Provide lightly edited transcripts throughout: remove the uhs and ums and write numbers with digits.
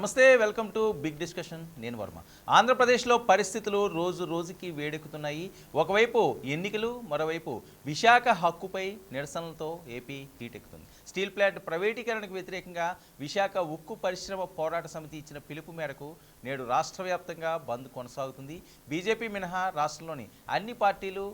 నమస్తే, welcome to big discussion. నేను వర్మ. ఆంధ్రప్రదేశ్లో పరిస్థితులు రోజు రోజుకి వేడెక్కుతున్నాయి. ఒకవైపు ఎన్నికలు, మరోవైపు విశాఖ హక్కుపై నిరసనలతో ఏపీ హీటెక్కుతుంది. స్టీల్ ప్లాంట్ ప్రైవేటీకరణకు వ్యతిరేకంగా విశాఖ ఉక్కు పరిశ్రమ పోరాట సమితి ఇచ్చిన పిలుపు మేరకు నేడు రాష్ట్ర వ్యాప్తంగా బంద్ కొనసాగుతుంది. బీజేపీ మినహా రాష్ట్రంలోని అన్ని పార్టీలు,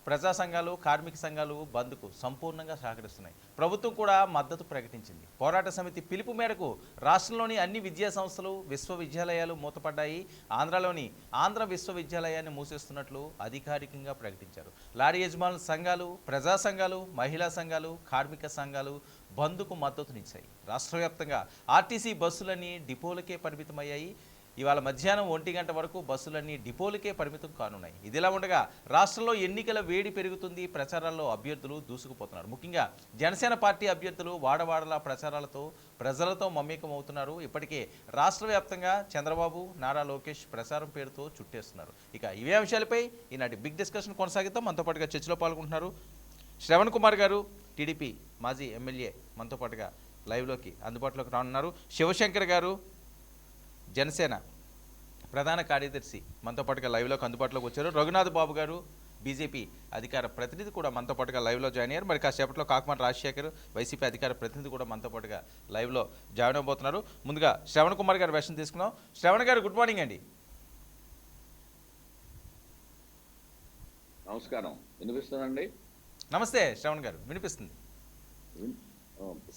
ప్రజా సంఘాలు, కార్మిక సంఘాలు బంద్కు సంపూర్ణంగా సహకరిస్తున్నాయి. ప్రభుత్వం కూడా మద్దతు ప్రకటించింది. పోరాట సమితి పిలుపు మేరకు రాష్ట్రంలోని అన్ని విద్యా సంస్థలు, విశ్వవిద్యాలయాలు మూతపడ్డాయి. ఆంధ్రలోని ఆంధ్ర విశ్వవిద్యాలయాన్ని మూసేస్తున్నట్లు అధికారికంగా ప్రకటించారు. లారీ యజమానుల సంఘాలు, ప్రజా సంఘాలు, మహిళా సంఘాలు, కార్మిక సంఘాలు బంద్కు మద్దతునిచ్చాయి. రాష్ట్ర వ్యాప్తంగా ఆర్టీసీ బస్సులన్నీ డిపోలకే పరిమితమయ్యాయి. ఇవాళ మధ్యాహ్నం 1 గంట వరకు బస్సులన్నీ డిపోలకే పరిమితం కానున్నాయి. ఇదిలా ఉండగా రాష్ట్రంలో ఎన్నికల వేడి పెరుగుతుంది. ప్రచారాల్లో అభ్యర్థులు దూసుకుపోతున్నారు. ముఖ్యంగా జనసేన పార్టీ అభ్యర్థులు వాడవాడలా ప్రచారాలతో ప్రజలతో మమేకం అవుతున్నారు. ఇప్పటికే రాష్ట్ర వ్యాప్తంగా చంద్రబాబు, నారా లోకేష్ ప్రచారం పేరుతో చుట్టేస్తున్నారు. ఇక ఇవే అంశాలపై ఈనాటి బిగ్ డిస్కషన్ కొనసాగిద్దాం. మనతో పాటుగా చర్చలో పాల్గొంటున్నారు శ్రవణ్ కుమార్ గారు, టీడీపీ మాజీ ఎమ్మెల్యే, మనతో పాటుగా లైవ్లోకి అందుబాటులోకి రానున్నారు. శివశంకర్ గారు, జనసేన ప్రధాన కార్యదర్శి, మనతో పాటుగా లైవ్లోకి అందుబాటులోకి వచ్చారు. రఘునాథ్ బాబు గారు, బీజేపీ అధికార ప్రతినిధి కూడా మనతో పాటుగా లైవ్లో జాయిన్ అయ్యారు. మరి కాసేపట్లో కాకుమార్ రాజశేఖర్, వైసీపీ అధికార ప్రతినిధి కూడా మనతో పాటుగా లైవ్లో జాయిన్ అవబోతున్నారు. ముందుగా శ్రవణ్ కుమార్ గారు వెర్షన్ తీసుకుందాం. శ్రవణ్ గారు, గుడ్ మార్నింగ్ అండి. నమస్కారం. వినిపిస్తుందండి? నమస్తే శ్రవణ్ గారు, వినిపిస్తుంది.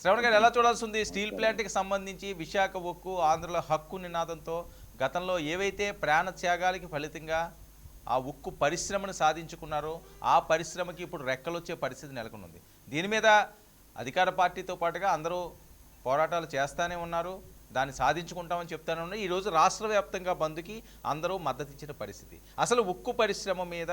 శ్రవణ్ గారు, ఎలా చూడాల్సి ఉంది? స్టీల్ ప్లాంట్కి సంబంధించి విశాఖ ఉక్కు ఆంధ్రలో హక్కు నినాదంతో గతంలో ఏవైతే ప్రాణ త్యాగాలకి ఫలితంగా ఆ ఉక్కు పరిశ్రమను సాధించుకున్నారో ఆ పరిశ్రమకి ఇప్పుడు రెక్కలొచ్చే పరిస్థితి నెలకొనుంది. దీని మీద అధికార పార్టీతో పాటుగా అందరూ పోరాటాలు చేస్తూనే ఉన్నారు, దాన్ని సాధించుకుంటామని చెప్తానే ఉన్నారు. ఈరోజు రాష్ట్ర వ్యాప్తంగా బంద్కి అందరూ మద్దతు ఇచ్చిన పరిస్థితి. అసలు ఉక్కు పరిశ్రమ మీద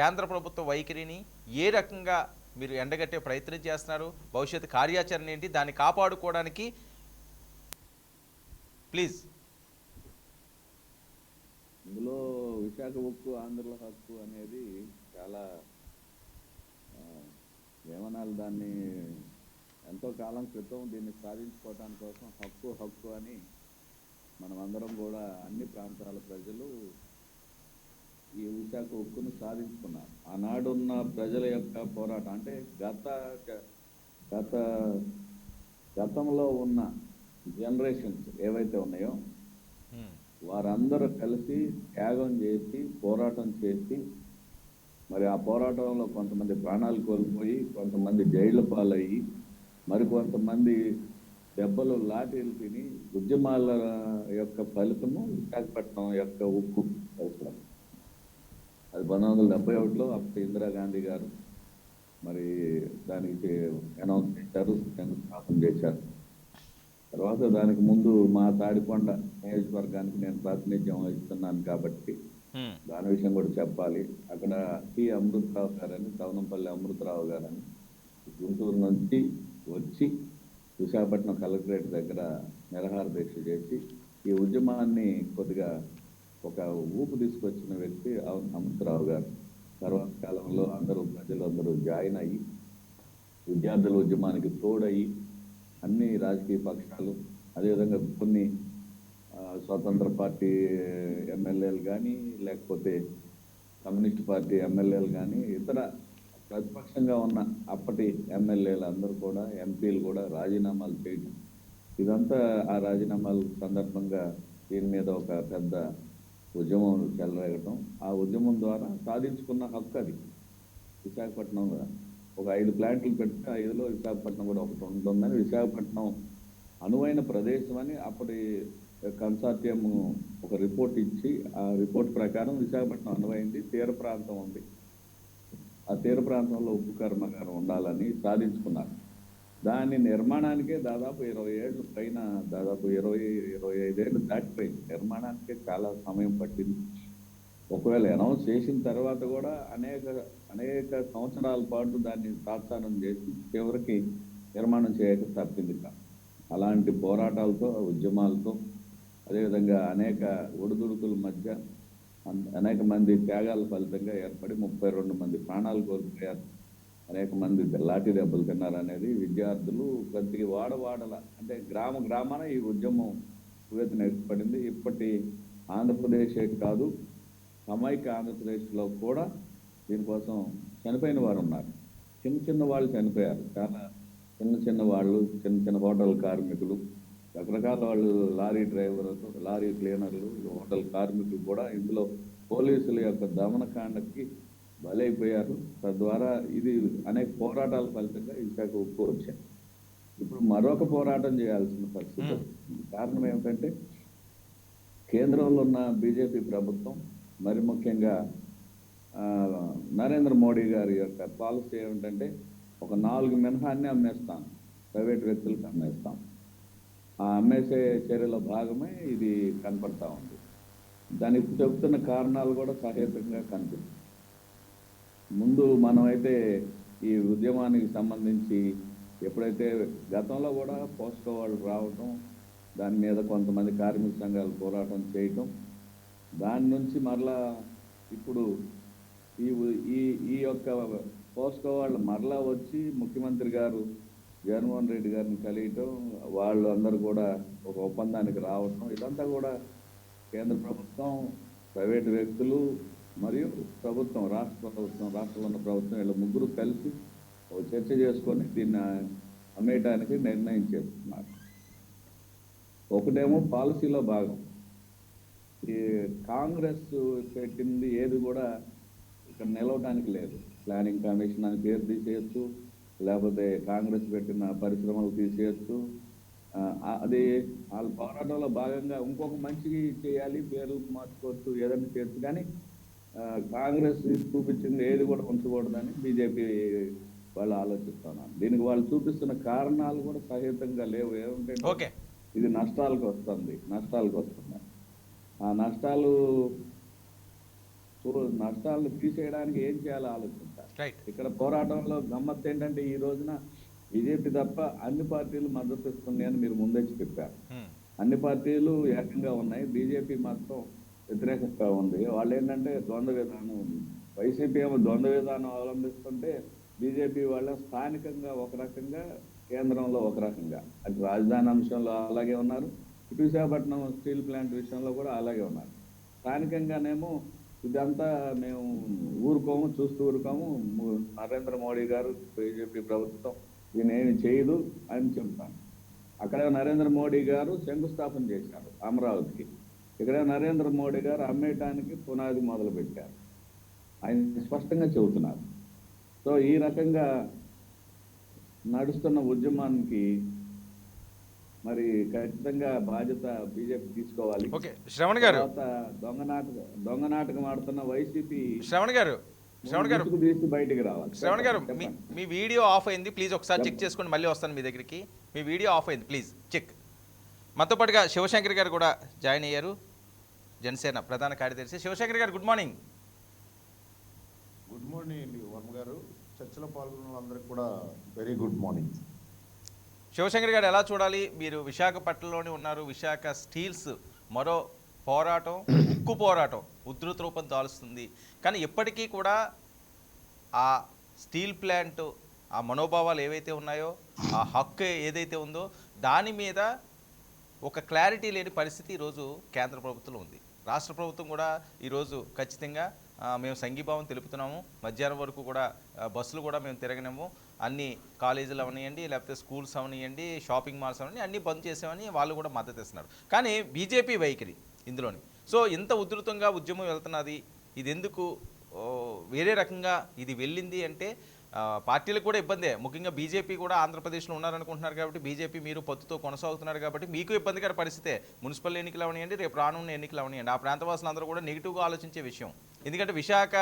కేంద్ర ప్రభుత్వ వైఖరిని ఏ రకంగా మీరు ఎండగట్టే ప్రయత్నం చేస్తున్నారు? భవిష్యత్తు కార్యాచరణ ఏంటి? దాన్ని కాపాడుకోవడానికి ప్లీజ్. ఇందులో విశాఖ ఉక్కు ఆంధ్రుల హక్కు అనేది చాలా ఏమనాలి, దాన్ని ఎంతో కాలం క్రితం దీన్ని సాధించుకోవటాని కోసం హక్కు హక్కు అని మనమందరం కూడా అన్ని ప్రాంతాల ప్రజలు ఈ విశాఖ ఉక్కును సాధించుకున్నారు. ఆనాడున్న ప్రజల యొక్క పోరాటం అంటే గతంలో ఉన్న జనరేషన్స్ ఏవైతే ఉన్నాయో వారందరూ కలిసి త్యాగం చేసి పోరాటం చేసి, మరి ఆ పోరాటంలో కొంతమంది ప్రాణాలు కోల్పోయి, కొంతమంది జైళ్ల పాలయ్యి, మరికొంతమంది దెబ్బలు లాఠీలు తిని ఉద్యమాల యొక్క ఫలితము విశాఖపట్నం యొక్క ఉక్కు పరిశ్రమ. అది 1971లో అప్పుడు ఇందిరాగాంధీ గారు మరి దానికి అనౌన్స్ చేశారు, శంకుస్థాపన చేశారు. తర్వాత దానికి ముందు మా తాడికొండ నియోజకవర్గానికి నేను ప్రాతినిధ్యం వహిస్తున్నాను కాబట్టి దాని విషయం కూడా చెప్పాలి. అక్కడ టి అమృతరావు గారని, తవనంపల్లి అమృతరావు గారని గుంటూరు నుంచి వచ్చి విశాఖపట్నం కలెక్టరేట్ దగ్గర నిరాహార దీక్ష చేసి ఈ ఉద్యమాన్ని కొద్దిగా ఒక ఊపు తీసుకొచ్చిన వ్యక్తి అమృతరావు గారు. తర్వాత కాలంలో ప్రజలందరూ జాయిన్ అయ్యి విద్యార్థుల ఉద్యమానికి తోడయి అన్ని రాజకీయ పక్షాలు, అదేవిధంగా కొన్ని స్వతంత్ర పార్టీ ఎమ్మెల్యేలు కానీ, లేకపోతే కమ్యూనిస్ట్ పార్టీ ఎమ్మెల్యేలు కానీ, ఇతర ప్రతిపక్షంగా ఉన్న అప్పటి ఎమ్మెల్యేలు అందరూ కూడా, ఎంపీలు కూడా రాజీనామాలు చేయడం, ఇదంతా ఆ రాజీనామాల సందర్భంగా దీని మీద ఒక పెద్ద ఉద్యమం చెలరేగటం. ఆ ఉద్యమం ద్వారా సాధించుకున్న హక్కు అది. విశాఖపట్నంలో ఒక 5 ప్లాంట్లు పెడితే 5లో విశాఖపట్నం కూడా ఒకటి ఉంటుందని, విశాఖపట్నం అనువైన ప్రదేశం అని అప్పటి కన్సార్టియం ఒక రిపోర్ట్ ఇచ్చి, ఆ రిపోర్ట్ ప్రకారం విశాఖపట్నం అనువైంది, తీర ప్రాంతం ఉంది, ఆ తీర ప్రాంతంలో ఉక్కు కర్మాగారం ఉండాలని సాధించుకున్నారు. దాని నిర్మాణానికే దాదాపు 20 ఏళ్ళు పైన, దాదాపు 20-25 ఏళ్ళు దాటిపోయింది. నిర్మాణానికే చాలా సమయం పట్టింది. ఒకవేళ అనౌన్స్ చేసిన తర్వాత కూడా అనేక సంవత్సరాల పాటు దాన్ని తాత్సారం చేసి చివరికి నిర్మాణం చేయక తప్పింది కాదు. అలాంటి పోరాటాలతో, ఉద్యమాలతో, అదేవిధంగా అనేక ఒడిదుడుకుల మధ్య అనేక మంది త్యాగాల ఫలితంగా ఏర్పడి 32 మంది ప్రాణాలు కోల్పోయారు. అనేక మంది లాఠీ దెబ్బలు తిన్నారనేది విద్యార్థులు ప్రతి వాడవాడల అంటే గ్రామాన ఈ ఉద్యమం ఉవ్వెత్తున ఏర్పడింది. ఇప్పటి ఆంధ్రప్రదేశే కాదు, సమైక్య ఆంధ్రప్రదేశ్లో కూడా దీనికోసం చనిపోయిన వారు ఉన్నారు. చిన్న వాళ్ళు చనిపోయారు. చాలా చిన్న వాళ్ళు, చిన్న హోటల్ కార్మికులు, రకరకాల వాళ్ళు, లారీ డ్రైవర్లు, లారీ క్లీనర్లు, హోటల్ కార్మికులు కూడా ఇందులో పోలీసుల యొక్క దమనకాండకి బలైపోయారు. తద్వారా ఇది అనేక పోరాటాల ఫలితంగా విశాఖ ఉక్కు వచ్చాయి. ఇప్పుడు మరొక పోరాటం చేయాల్సిన పరిస్థితి. కారణం ఏమిటంటే కేంద్రంలో ఉన్న బీజేపీ ప్రభుత్వం, మరి ముఖ్యంగా నరేంద్ర మోడీ గారి యొక్క పాలసీ ఏమిటంటే ఒక 4 మినహాన్ని అమ్మేస్తాం, ప్రైవేట్ వ్యక్తులకు అమ్మేస్తాం. ఆ అమ్మేసే చర్యలో భాగమే ఇది కనపడతా ఉంది. దానికి చెబుతున్న కారణాలు కూడా సహేతుకంగా కనిపిస్తుంది. ముందు మనమైతే ఈ ఉద్యమానికి సంబంధించి ఎప్పుడైతే గతంలో కూడా పోస్కో వాళ్ళు రావటం, దాని మీద కొంతమంది కార్మిక సంఘాలు పోరాటం చేయటం, దాని నుంచి మరలా ఇప్పుడు ఈ యొక్క పోస్కో వాళ్ళు మరలా వచ్చి ముఖ్యమంత్రి గారు జగన్మోహన్ రెడ్డి గారిని కలియటం, వాళ్ళు అందరూ కూడా ఒక ఒప్పందానికి రావటం, ఇదంతా కూడా కేంద్ర ప్రభుత్వం, ప్రైవేటు వ్యక్తులు మరియు ప్రభుత్వం, రాష్ట్రంలో ఉన్న ప్రభుత్వం, వీళ్ళ ముగ్గురు కలిసి ఒక చర్చ చేసుకొని దీన్ని అమ్మేయటానికి నిర్ణయం చేస్తున్నారు. ఒకటేమో పాలసీలో భాగం. ఈ కాంగ్రెస్ పెట్టింది ఏది కూడా ఇక్కడ నిలవడానికి లేదు. ప్లానింగ్ కమిషన్ అని పేరు తీసేయచ్చు, లేకపోతే కాంగ్రెస్ పెట్టిన పరిశ్రమలు తీసేయచ్చు. అది వాళ్ళ పోరాటంలో భాగంగా ఇంకొక మంచిగా చేయాలి, పేర్లు మార్చుకోవచ్చు, ఏదైనా చేయొచ్చు. కానీ కాంగ్రెస్ చూపించింది ఏది కూడా ఉంచకూడదని బీజేపీ వాళ్ళు ఆలోచిస్తున్నారు. దీనికి వాళ్ళు చూపిస్తున్న కారణాలు కూడా సహేతంగా లేవు. ఏమంటే ఇది నష్టాలకు వస్తుంది. ఆ నష్టాలను తీసేయడానికి ఏం చేయాలో ఆలోచించాలి. ఇక్కడ పోరాటంలో గమ్మత్తు ఏంటంటే ఈ రోజున బీజేపీ తప్ప అన్ని పార్టీలు మద్దతు ఇస్తున్నాయని మీరు ముందే చెప్పారు. అన్ని పార్టీలు ఏకంగా ఉన్నాయి, బీజేపీ మాత్రం వ్యతిరేకంగా ఉంది. వాళ్ళు ఏంటంటే ద్వంద్వ విధానం ఉంది. వైసీపీ ఏమో ద్వంద్వ విధానం అవలంబిస్తుంటే బీజేపీ వాళ్ళ స్థానికంగా ఒక రకంగా, కేంద్రంలో ఒక రకంగా. అటు రాజధాని అంశంలో అలాగే ఉన్నారు, ఇటు విశాఖపట్నం స్టీల్ ప్లాంట్ విషయంలో కూడా అలాగే ఉన్నారు. స్థానికంగానేమో ఇదంతా మేము చూస్తూ ఊరుకోము, నరేంద్ర మోడీ గారు, బీజేపీ ప్రభుత్వం దీన్ని ఏమి చేయదు అని చెప్తాను. అక్కడ నరేంద్ర మోడీ గారు శంకుస్థాపన చేశారు అమరావతికి. ఇక్కడ నరేంద్ర మోడీ గారు అమ్మేయటానికి పునాది మొదలు పెట్టారు. ఆయన స్పష్టంగా చెబుతున్నారు. సో ఈ రకంగా నడుస్తున్న ఉద్యమానికి మరి ఖచ్చితంగా బాధ్యత బీజేపీ తీసుకోవాలి. శ్రవణ్ గారు, దొంగ నాటకం ఆడుతున్న వైసీపీ శ్రవణ్ గారు తీసి బయటికి రావాలి. శ్రవణ్ గారు, మీ వీడియో ఆఫ్ అయింది, ప్లీజ్ ఒకసారి చెక్ చేసుకొని మళ్ళీ వస్తాను మీ దగ్గరికి. మీ వీడియో ఆఫ్ అయింది, ప్లీజ్ చెక్. మనతో పాటుగా శివశంకర్ గారు కూడా జాయిన్ అయ్యారు, జనసేన ప్రధాన కార్యదర్శి. శివశంకర్ గారు, గుడ్ మార్నింగ్. గుడ్ మార్నింగ్ అండి వర్మ గారు. చర్చలో పాల్గొన్న వాళ్ళందరికీ కూడా వెరీ గుడ్ మార్నింగ్. శివశంకర్ గారు, ఎలా చూడాలి? మీరు విశాఖపట్నంలోనే ఉన్నారు. విశాఖ స్టీల్స్ మరో పోరాటం, ఉక్కు పోరాటం ఉధృత రూపం దాలుస్తుంది. కానీ ఎప్పటికీ కూడా ఆ స్టీల్ ప్లాంట్, ఆ మనోభావాలు ఏవైతే ఉన్నాయో, ఆ హక్కు ఏదైతే ఉందో దాని మీద ఒక క్లారిటీ లేని పరిస్థితి ఈరోజు కేంద్ర ప్రభుత్వంలో ఉంది. రాష్ట్ర ప్రభుత్వం కూడా ఈరోజు ఖచ్చితంగా మేము సంఘీభావం తెలుపుతున్నాము, మధ్యాహ్నం వరకు కూడా బస్సులు కూడా మేము తిరగనేము, అన్ని కాలేజీలు అవనివ్వండి, లేకపోతే స్కూల్స్ అవనివ్వండి, షాపింగ్ మాల్స్ అవని అన్నీ బంద్ చేసామని వాళ్ళు కూడా మద్దతు ఇస్తున్నారు. కానీ బీజేపీ వైఖరి ఇందులోని. సో ఇంత ఉధృతంగా ఉద్యమం వెళ్తున్నది, ఇది ఎందుకు వేరే రకంగా ఇది వెళ్ళింది అంటే పార్టీలకు కూడా ఇబ్బందే. ముఖ్యంగా బీజేపీ కూడా ఆంధ్రప్రదేశ్లో ఉన్నారనుకుంటున్నారు కాబట్టి, బీజేపీ మీరు పొత్తుతో కొనసాగుతున్నారు కాబట్టి మీకు ఇబ్బందికర పరిస్థితే. మున్సిపల్ ఎన్నికలు అవనివ్వండి, రేపు రానున్న ఎన్నికలు అవనివ్వండి, ఆ ప్రాంతవాసులందరూ కూడా నెగిటివ్గా ఆలోచించే విషయం. ఎందుకంటే విశాఖ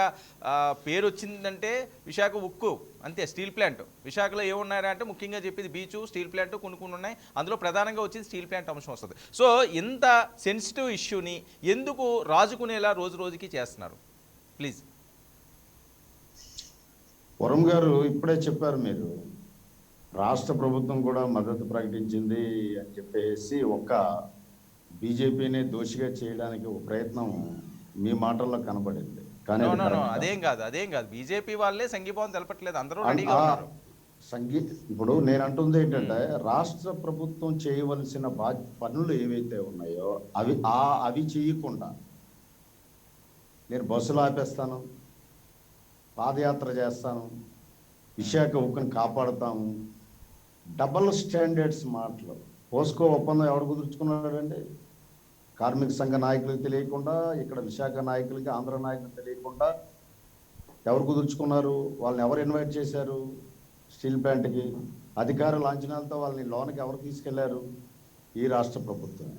పేరు వచ్చిందంటే విశాఖ ఉక్కు అంతే, స్టీల్ ప్లాంట్. విశాఖలో ఏమున్నారా అంటే ముఖ్యంగా చెప్పేది బీచ్, స్టీల్ ప్లాంట్ కొన్ని ఉన్నాయి. అందులో ప్రధానంగా వచ్చేది స్టీల్ ప్లాంట్ అంశం వస్తుంది. సో ఇంత సెన్సిటివ్ ఇష్యూని ఎందుకు రాజుకునేలా రోజు రోజుకి చేస్తున్నారు? ప్లీజ్. వరం గారు, ఇప్పుడే చెప్పారు మీరు, రాష్ట్ర ప్రభుత్వం కూడా మద్దతు ప్రకటించింది అని చెప్పేసి ఒక్క బీజేపీని దోషిగా చేయడానికి ఒక ప్రయత్నం మీ మాటల్లో కనబడింది. కానీ నో అది నో నో కరెక్టా? అదేం కాదు బీజేపీ వాళ్ళే సంఘీభావం తెలపట్లేదు, అందరూ అన్- రెడీగా ఆ ఉన్నారు. ఇప్పుడు నేను అంటుంది ఏంటంటే రాష్ట్ర ప్రభుత్వం చేయవలసిన పనులు ఏవైతే ఉన్నాయో అవి చేయకుండా నేను బస్సులు ఆపేస్తాను, పాదయాత్ర చేస్తాను, విశాఖ ఉక్కుని కాపాడుతాము, డబల్ స్టాండర్డ్స్ మాటలు. పోస్కో ఒప్పందం ఎవరు కుదుర్చుకున్నాడండి? కార్మిక సంఘ నాయకులకు తెలియకుండా, ఇక్కడ విశాఖ నాయకులకి ఆంధ్ర నాయకులకు తెలియకుండా ఎవరు కుదుర్చుకున్నారు? వాళ్ళని ఎవరు ఇన్వైట్ చేశారు స్టీల్ ప్లాంట్కి? అధికార లాంఛనాలతో వాళ్ళని లోనికి ఎవరు తీసుకెళ్లారు? ఈ రాష్ట్ర ప్రభుత్వమే.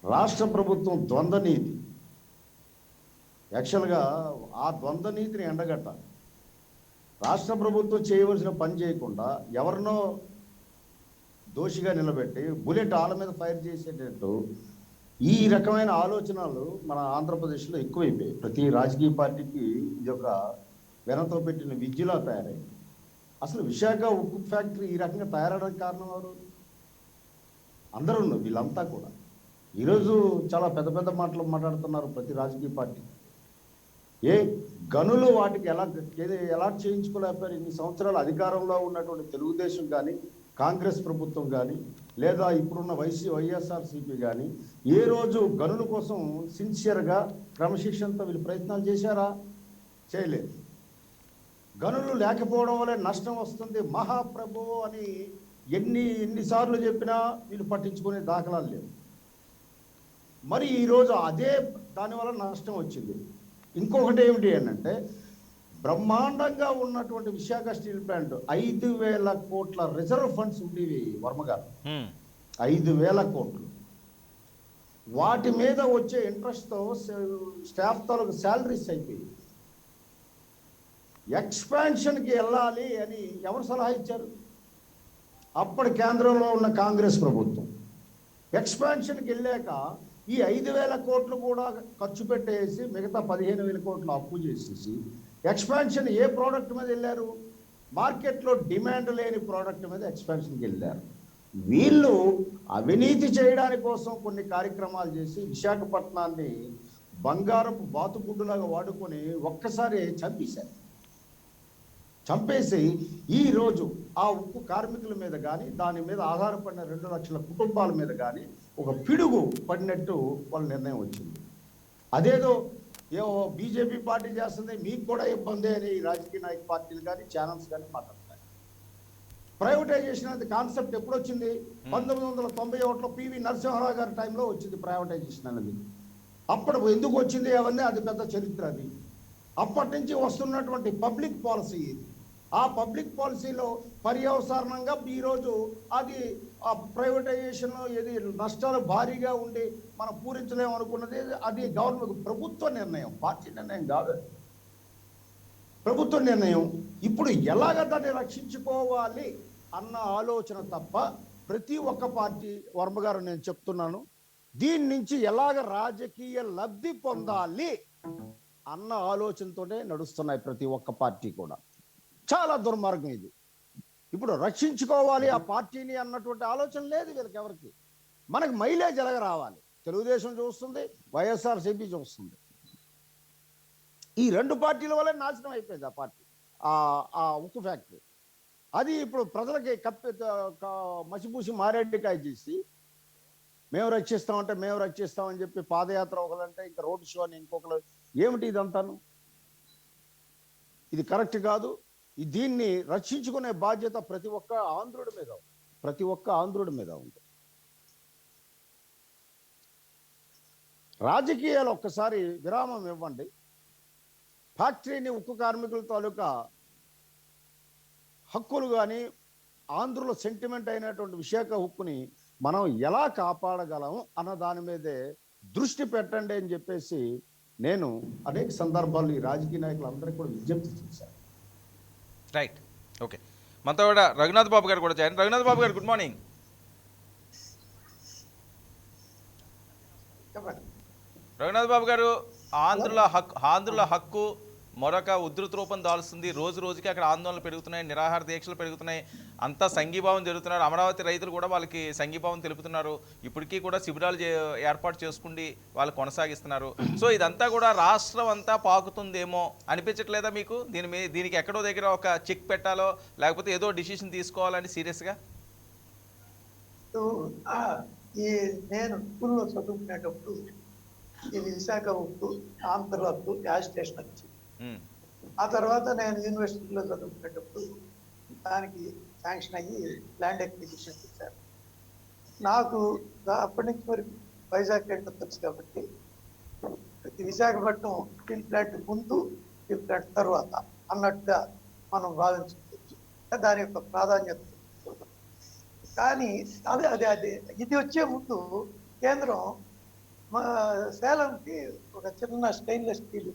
రాష్ట్ర ప్రభుత్వం ద్వంద్వ నీతి, యాక్చువల్గా ఆ ద్వంద్వ నీతిని ఎండగట్టాలి. రాష్ట్ర ప్రభుత్వం చేయవలసిన పని చేయకుండా ఎవరినో దోషిగా నిలబెట్టి బుల్లెట్ ఆల మీద ఫైర్ చేసేటట్టు ఈ రకమైన ఆలోచనలు మన ఆంధ్రప్రదేశ్లో ఎక్కువైపోయాయి. ప్రతి రాజకీయ పార్టీకి ఇది ఒక వెనతో పెట్టిన విద్యలా తయారైంది. అసలు విశాఖ ఉక్కు ఫ్యాక్టరీ ఈ రకంగా తయారవడానికి కారణం ఎవరు? అందరూ వీళ్ళంతా కూడా ఈరోజు చాలా పెద్ద పెద్ద మాటలు మాట్లాడుతున్నారు ప్రతి రాజకీయ పార్టీ. ఏ గనులు వాటికి ఎలా చేయించుకోలేకపోయారు? ఇన్ని సంవత్సరాలు అధికారంలో ఉన్నటువంటి తెలుగుదేశం కానీ, కాంగ్రెస్ ప్రభుత్వం కానీ, లేదా ఇప్పుడున్న వైఎస్ఆర్సీపీ కానీ ఏ రోజు గనుల కోసం సిన్సియర్గా క్రమశిక్షణతో వీళ్ళు ప్రయత్నాలు చేశారా? చేయలేదు. గనులు లేకపోవడం వల్ల నష్టం వస్తుంది మహాప్రభు అని ఎన్నిసార్లు చెప్పినా వీళ్ళు పట్టించుకునే దాఖలాలు లేవు. మరి ఈరోజు అదే దానివల్ల నష్టం వచ్చింది. ఇంకొకటి ఏమిటి అంటే బ్రహ్మాండంగా ఉన్నటువంటి విశాఖ స్టీల్ ప్లాంట్ 5,000 కోట్ల రిజర్వ్ ఫండ్స్ ఉండేవి వర్మగారు. 5,000 కోట్లు. వాటి మీద వచ్చే ఇంట్రెస్ట్తో స్టాఫ్ తాలూకు శాలరీస్ అయిపోయి ఎక్స్పాన్షన్కి వెళ్ళాలి అని ఎవరు సలహా ఇచ్చారు? అప్పటి కేంద్రంలో ఉన్న కాంగ్రెస్ ప్రభుత్వం. ఎక్స్పాన్షన్కి వెళ్ళాక ఈ 5,000 కోట్లు కూడా ఖర్చు పెట్టేసి మిగతా 15,000 కోట్లు అప్పు చేసేసి ఎక్స్పాన్షన్ ఏ ప్రోడక్ట్ మీద వెళ్ళారు? మార్కెట్లో డిమాండ్ లేని ప్రోడక్ట్ మీద ఎక్స్పాన్షన్కి వెళ్ళారు. వీళ్ళు అవినీతి చేయడానికి కోసం కొన్ని కార్యక్రమాలు చేసి విశాఖపట్నాన్ని బంగారపు బాతుగుడ్డులాగా వాడుకొని ఒక్కసారి చంపేసి ఈరోజు ఆ ఉక్కు కార్మికుల మీద కానీ, దాని మీద ఆధారపడిన 2 లక్షల కుటుంబాల మీద కానీ ఒక పిడుగు పడినట్టు వాళ్ళ నిర్ణయం వచ్చింది. అదేదో బీజేపీ పార్టీ చేస్తుంది, మీకు కూడా ఇబ్బంది అని రాజకీయ నాయక పార్టీలు కానీ ఛానల్స్ కానీ మాట్లాడతాయి. ప్రైవేటైజేషన్ అనేది కాన్సెప్ట్ ఎప్పుడు వచ్చింది? 1991లో పివి నరసింహారావు గారి టైంలో వచ్చింది ప్రైవేటైజేషన్ అనేది. అప్పుడు ఎందుకు వచ్చింది అవన్నీ అది పెద్ద చరిత్ర. అది అప్పటి నుంచి వస్తున్నటువంటి పబ్లిక్ పాలసీ ఇది. ఆ పబ్లిక్ పాలసీలో పర్యవసానంగా ఈరోజు అది ప్రైవేటైజేషన్ ఏది నష్టాలు భారీగా ఉండి మనం పూరించలేము అనుకున్నది అది గవర్నమెంట్ ప్రభుత్వ నిర్ణయం, పార్టీ నిర్ణయం కాదు, ప్రభుత్వ నిర్ణయం. ఇప్పుడు ఎలాగ దాన్ని రక్షించుకోవాలి అన్న ఆలోచన తప్ప ప్రతి ఒక్క పార్టీ, వర్మగారు నేను చెప్తున్నాను, దీని నుంచి ఎలాగ రాజకీయ లబ్ధి పొందాలి అన్న ఆలోచనతోనే నడుస్తున్నాయి ప్రతి ఒక్క పార్టీ కూడా. చాలా దుర్మార్గం ఇది. ఇప్పుడు రక్షించుకోవాలి ఆ పార్టీని అన్నటువంటి ఆలోచన లేదు వీళ్ళకి ఎవరికి. మనకు మైలేజ్ ఎలాగ రావాలి? తెలుగుదేశం చూస్తుంది, వైఎస్ఆర్సీపీ చూస్తుంది. ఈ 2 పార్టీల వల్లే నాశనం అయిపోయింది ఆ పార్టీ, ఆ ఉక్కు ఫ్యాక్టరీ. అది ఇప్పుడు ప్రజలకి మసిపూసి మారేడుకాయ చేసి మేము రక్షిస్తామని చెప్పి పాదయాత్ర ఒకలంటే ఇంకా రోడ్ షో అని ఇంకొకరు. ఏమిటి ఇదంతాను? ఇది కరెక్ట్ కాదు. దీన్ని రక్షించుకునే బాధ్యత ప్రతి ఒక్క ఆంధ్రుడి మీద ఉంది. రాజకీయాలు ఒక్కసారి విరామం ఇవ్వండి. ఫ్యాక్టరీని, ఉక్కు కార్మికుల తాలూకా హక్కులు కానీ, ఆంధ్రుల సెంటిమెంట్ అయినటువంటి విశాఖ ఉక్కుని మనం ఎలా కాపాడగలం అన్న దాని మీదే దృష్టి పెట్టండి అని చెప్పేసి నేను అనేక సందర్భాల్లో ఈ రాజకీయ నాయకులందరికీ కూడా విజ్ఞప్తి చేశాను. Right, okay. మనతో కూడా రఘునాథ్ బాబు గారు కూడా చేయండి. రఘునాథ్ బాబు గారు, గుడ్ మార్నింగ్. రఘునాథ్ బాబు గారు, ఆంధ్రుల హక్కు మరొక ఉధృత రూపం దాల్స్తుంది. రోజు రోజుకి అక్కడ ఆందోళనలు పెరుగుతున్నాయి, నిరాహార దీక్షలు పెరుగుతున్నాయి, అంతా సంఘీభావం జరుగుతున్నారు. అమరావతి రైతులు కూడా వాళ్ళకి సంఘీభావం తెలుపుతున్నారు. ఇప్పటికీ కూడా శిబిరాలు ఏర్పాటు చేసుకుండి వాళ్ళు కొనసాగిస్తున్నారు. సో ఇదంతా కూడా రాష్ట్రం అంతా పాకుతుందేమో అనిపించట్లేదా మీకు? దీనికి ఎక్కడో దగ్గర ఒక చెక్ పెట్టాలో లేకపోతే ఏదో డిసిషన్ తీసుకోవాలని సీరియస్గా? ఈ నేను స్కూల్లో చదువుకునేటప్పుడు ఈ విశాఖ ఉప్పు, ఆంధ్ర ఉప్పు గ్యాస్ స్టేషన్ వచ్చింది. ఆ తర్వాత నేను యూనివర్సిటీలో చదువుకునేటప్పుడు దానికి శాంక్షన్ అయ్యి ల్యాండ్ ఎక్విజిషన్ చేశారు. నాకు అప్పటి నుంచి మరి వైజాగ్ ఏంటో తెలుసు కాబట్టి విశాఖపట్నం స్టీల్ ప్లాంట్ ముందు, స్టీల్ ప్లాంట్ తర్వాత అన్నట్టుగా మనం భావించుకోవచ్చు. దాని యొక్క ప్రాధాన్యత. కానీ అదే ఇది వచ్చే ముందు కేంద్రం సేలంకి ఒక చిన్న స్టెయిన్లెస్ స్టీల్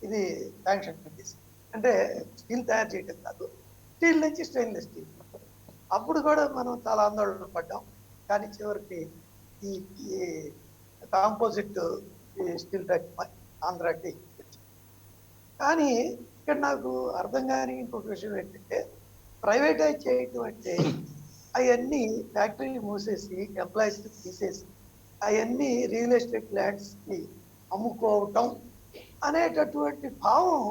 ఇది శాంక్షన్ చేసి, అంటే స్టీల్ తయారు చేయడం కాదు, స్టీల్ నుంచి స్టెయిన్లెస్ స్టీల్. అప్పుడు కూడా మనం చాలా ఆందోళన పడ్డాం. కానీ చివరికి ఈ కాంపోజిట్ స్టీల్ ఫ్యాక్టరీ ఆంధ్రాకి వచ్చింది. కానీ ఇక్కడ నాకు అర్థం కాని ఇంకొక విషయం ఏంటంటే, ప్రైవేటైజ్ చేయటం అంటే అవన్నీ ఫ్యాక్టరీ మూసేసి ఎంప్లాయీస్ తీసేసి అవన్నీ రియల్ ఎస్టేట్ ల్యాండ్స్కి అమ్ముకోవటం అనేటటువంటి భావం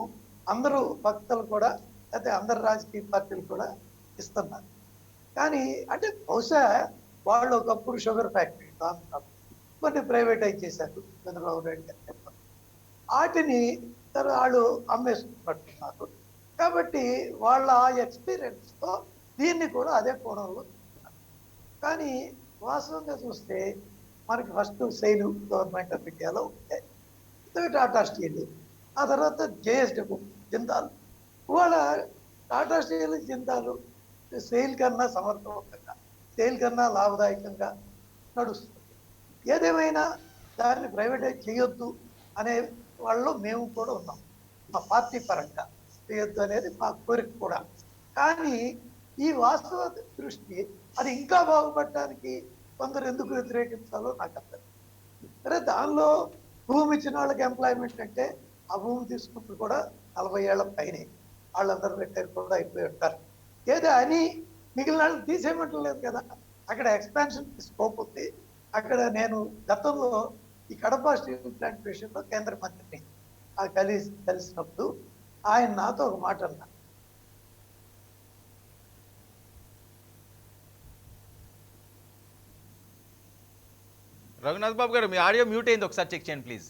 అందరూ భక్తులు కూడా, అయితే అందరు రాజకీయ పార్టీలు కూడా ఇస్తున్నారు. కానీ అంటే బహుశా వాళ్ళు ఒకప్పుడు షుగర్ ఫ్యాక్టరీ కొన్ని ప్రైవేటైజ్ చేశారు చంద్రబాబు నాయుడు గారు. వాటిని వాళ్ళు అమ్మేసుకుంటున్నారు. కాబట్టి వాళ్ళ ఎక్స్పీరియన్స్తో దీన్ని కూడా అదే కోణంలో. కానీ వాస్తవంగా చూస్తే మనకి ఫస్ట్ సెయిల్ గవర్నమెంట్ ఆఫ్ ఇండియాలో ఉంటాయి, టాటా స్టీల్, ఆ తర్వాత జేఎస్డబ్ల్యూ జిందాల్. ఇవాళ టాటా స్టీల్ జిందాలు సెయిల్ కన్నా సమర్థవంతంగా, సెయిల్ కన్నా లాభదాయకంగా నడుస్తుంది. ఏదేమైనా దాన్ని ప్రైవేటైజ్ చేయొద్దు అనే వాళ్ళు మేము కూడా ఉన్నాం. మా పార్టీ పరంగా చేయొద్దు అనేది మా కోరిక కూడా. కానీ ఈ వాస్తవ దృష్టి అది ఇంకా బాగుపడటానికి కొందరు ఎందుకు వ్యతిరేకించాలో నాకు అర్థం. సరే, దానిలో భూమి ఇచ్చిన వాళ్ళకి ఎంప్లాయ్మెంట్ అంటే ఆ భూమి తీసుకుంటూ కూడా 40 ఏళ్ల పైనే వాళ్ళందరూ రిటైర్ కూడా అయిపోయి ఉంటారు. ఏదో అని మిగిలిన వాళ్ళకి తీసేయమంటలేదు కదా. అక్కడ ఎక్స్పాన్షన్ స్కోప్ ఉంది. అక్కడ నేను గతంలో ఈ కడప స్టీల్ ప్లాంట్ విషయంలో కేంద్ర మంత్రిని కలిసినప్పుడు ఆయన నాతో ఒక మాట అన్నారు. రఘునాథ్ బాబు గారు, మీ ఆడియో మ్యూట్ అయింది, ఒకసారి చెక్ చేయండి please.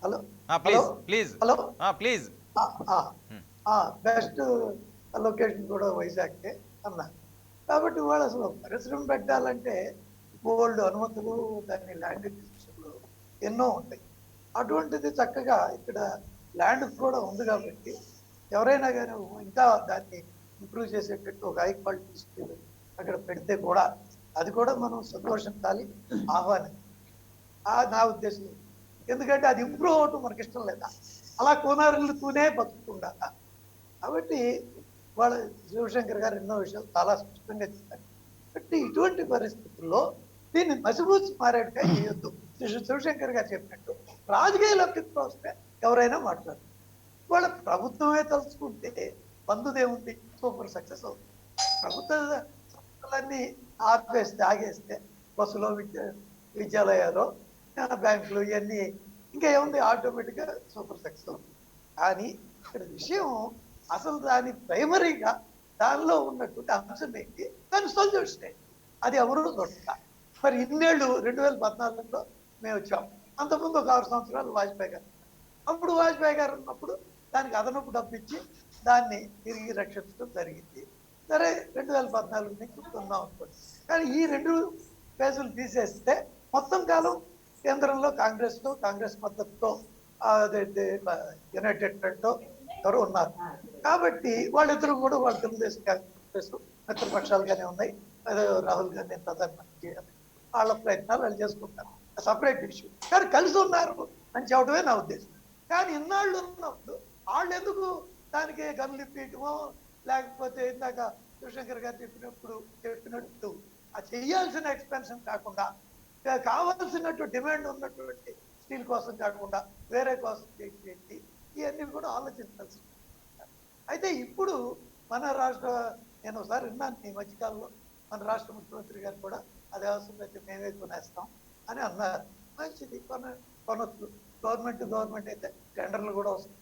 Hello please please hello please. Best location కూడా వైజాగ్ అన్నా. కాబట్టి వాళ్ళు అసలు పరిశ్రమ పెట్టాలంటే బోల్డ్ అనుమతులు, దాని ల్యాండ్ ఎక్విజిషన్లు ఎన్నో ఉంటాయి. అటువంటిది చక్కగా ఇక్కడ ల్యాండ్ కూడా ఉంది కాబట్టి ఎవరైనా కానీ ఇంకా దాన్ని ఇంప్రూవ్ చేసేటట్టు ఒక హై క్వాలిటీ స్టీల్ అక్కడ పెడితే కూడా అది కూడా మనం సంతోషించాలి, ఆహ్వానం. నా ఉద్దేశం. ఎందుకంటే అది ఇంప్రూవ్ అవటం మనకి ఇష్టం లేదా, అలా కోనారులతోనే బతుకుండాలా. కాబట్టి వాళ్ళ శివశంకర్ గారు ఎన్నో విషయాలు చాలా స్పష్టంగా చెప్పారు. కాబట్టి ఇటువంటి పరిస్థితుల్లో దీన్ని మసిబూసి మారేడుగా చేయొద్దు. శివశంకర్ గారు చెప్పినట్టు రాజకీయాల్లోకి వస్తే ఎవరైనా మాట్లాడతారు. వాళ్ళ ప్రభుత్వమే తలుచుకుంటే బంధుదేముంది, సూపర్ సక్సెస్ అవుతుంది. ప్రభుత్వ సంస్థలన్నీ ఆపేస్తే, ఆగేస్తే బస్సులో విద్యాలయాలు, బ్యాంకులు ఇవన్నీ ఇంకా ఏముంది, ఆటోమేటిక్గా సూపర్ సక్సెస్ అవుతుంది. కానీ ఇక్కడ విషయం అసలు దాని ప్రైమరీగా దానిలో ఉన్నటువంటి అంశం ఏంటి, దాని సొల్యూషన్ ఏంటి, అది ఎవరు చూడాలి. మరి ఇన్నేళ్ళు 2014లో మేము వచ్చాం. అంతకుముందు ఒక 6 సంవత్సరాలు వాజ్పేయి గారు. అప్పుడు వాజ్పేయి గారు ఉన్నప్పుడు దానికి అదనపు డబ్బు ఇచ్చి దాన్ని తిరిగి రక్షించడం జరిగింది. సరే, 2014 నుంచి ఉన్నాం అనుకోండి. కానీ ఈ 2 ఫేజులు తీసేస్తే మొత్తం కాలం కేంద్రంలో కాంగ్రెస్ మద్దతుతో యునైటెడ్ ఫ్రంట్ ఎవరు ఉన్నారు. కాబట్టి వాళ్ళిద్దరు కూడా వాళ్ళ తెలుగుదేశం కాంగ్రెస్ మిత్రపక్షాలుగానే ఉన్నాయి. రాహుల్ గాంధీ ప్రధానమంత్రి చేయాలి, వాళ్ళ ప్రయత్నాలు వాళ్ళు చేసుకుంటారు, సపరేట్ ఇష్యూ. కానీ కలిసి ఉన్నారు అని చెప్పడమే నా ఉద్దేశం. కానీ ఇన్నాళ్ళు ఉన్నప్పుడు వాళ్ళు ఎందుకు దానికి గనులు ఇప్పేయటమో, లేకపోతే ఇందాక శివశంకర్ గారు చెప్పినట్టు ఆ చేయాల్సిన ఎక్స్పెన్షన్ కాకుండా కావాల్సినట్టు డిమాండ్ ఉన్నటువంటి స్టీల్ కోసం కాకుండా వేరే కోసం చేసి ఇవన్నీ కూడా ఆలోచించాల్సి ఉంది. అయితే ఇప్పుడు మన రాష్ట్ర నేను ఒకసారి విన్నాను ఈ మధ్యకాలంలో మన రాష్ట్ర ముఖ్యమంత్రి గారు కూడా అదే అవసరం అయితే మేమే కొనేస్తాం అని అన్నారు. మంచిది, కొనొచ్చు. గవర్నమెంట్ అయితే టెండర్లు కూడా వస్తాయి.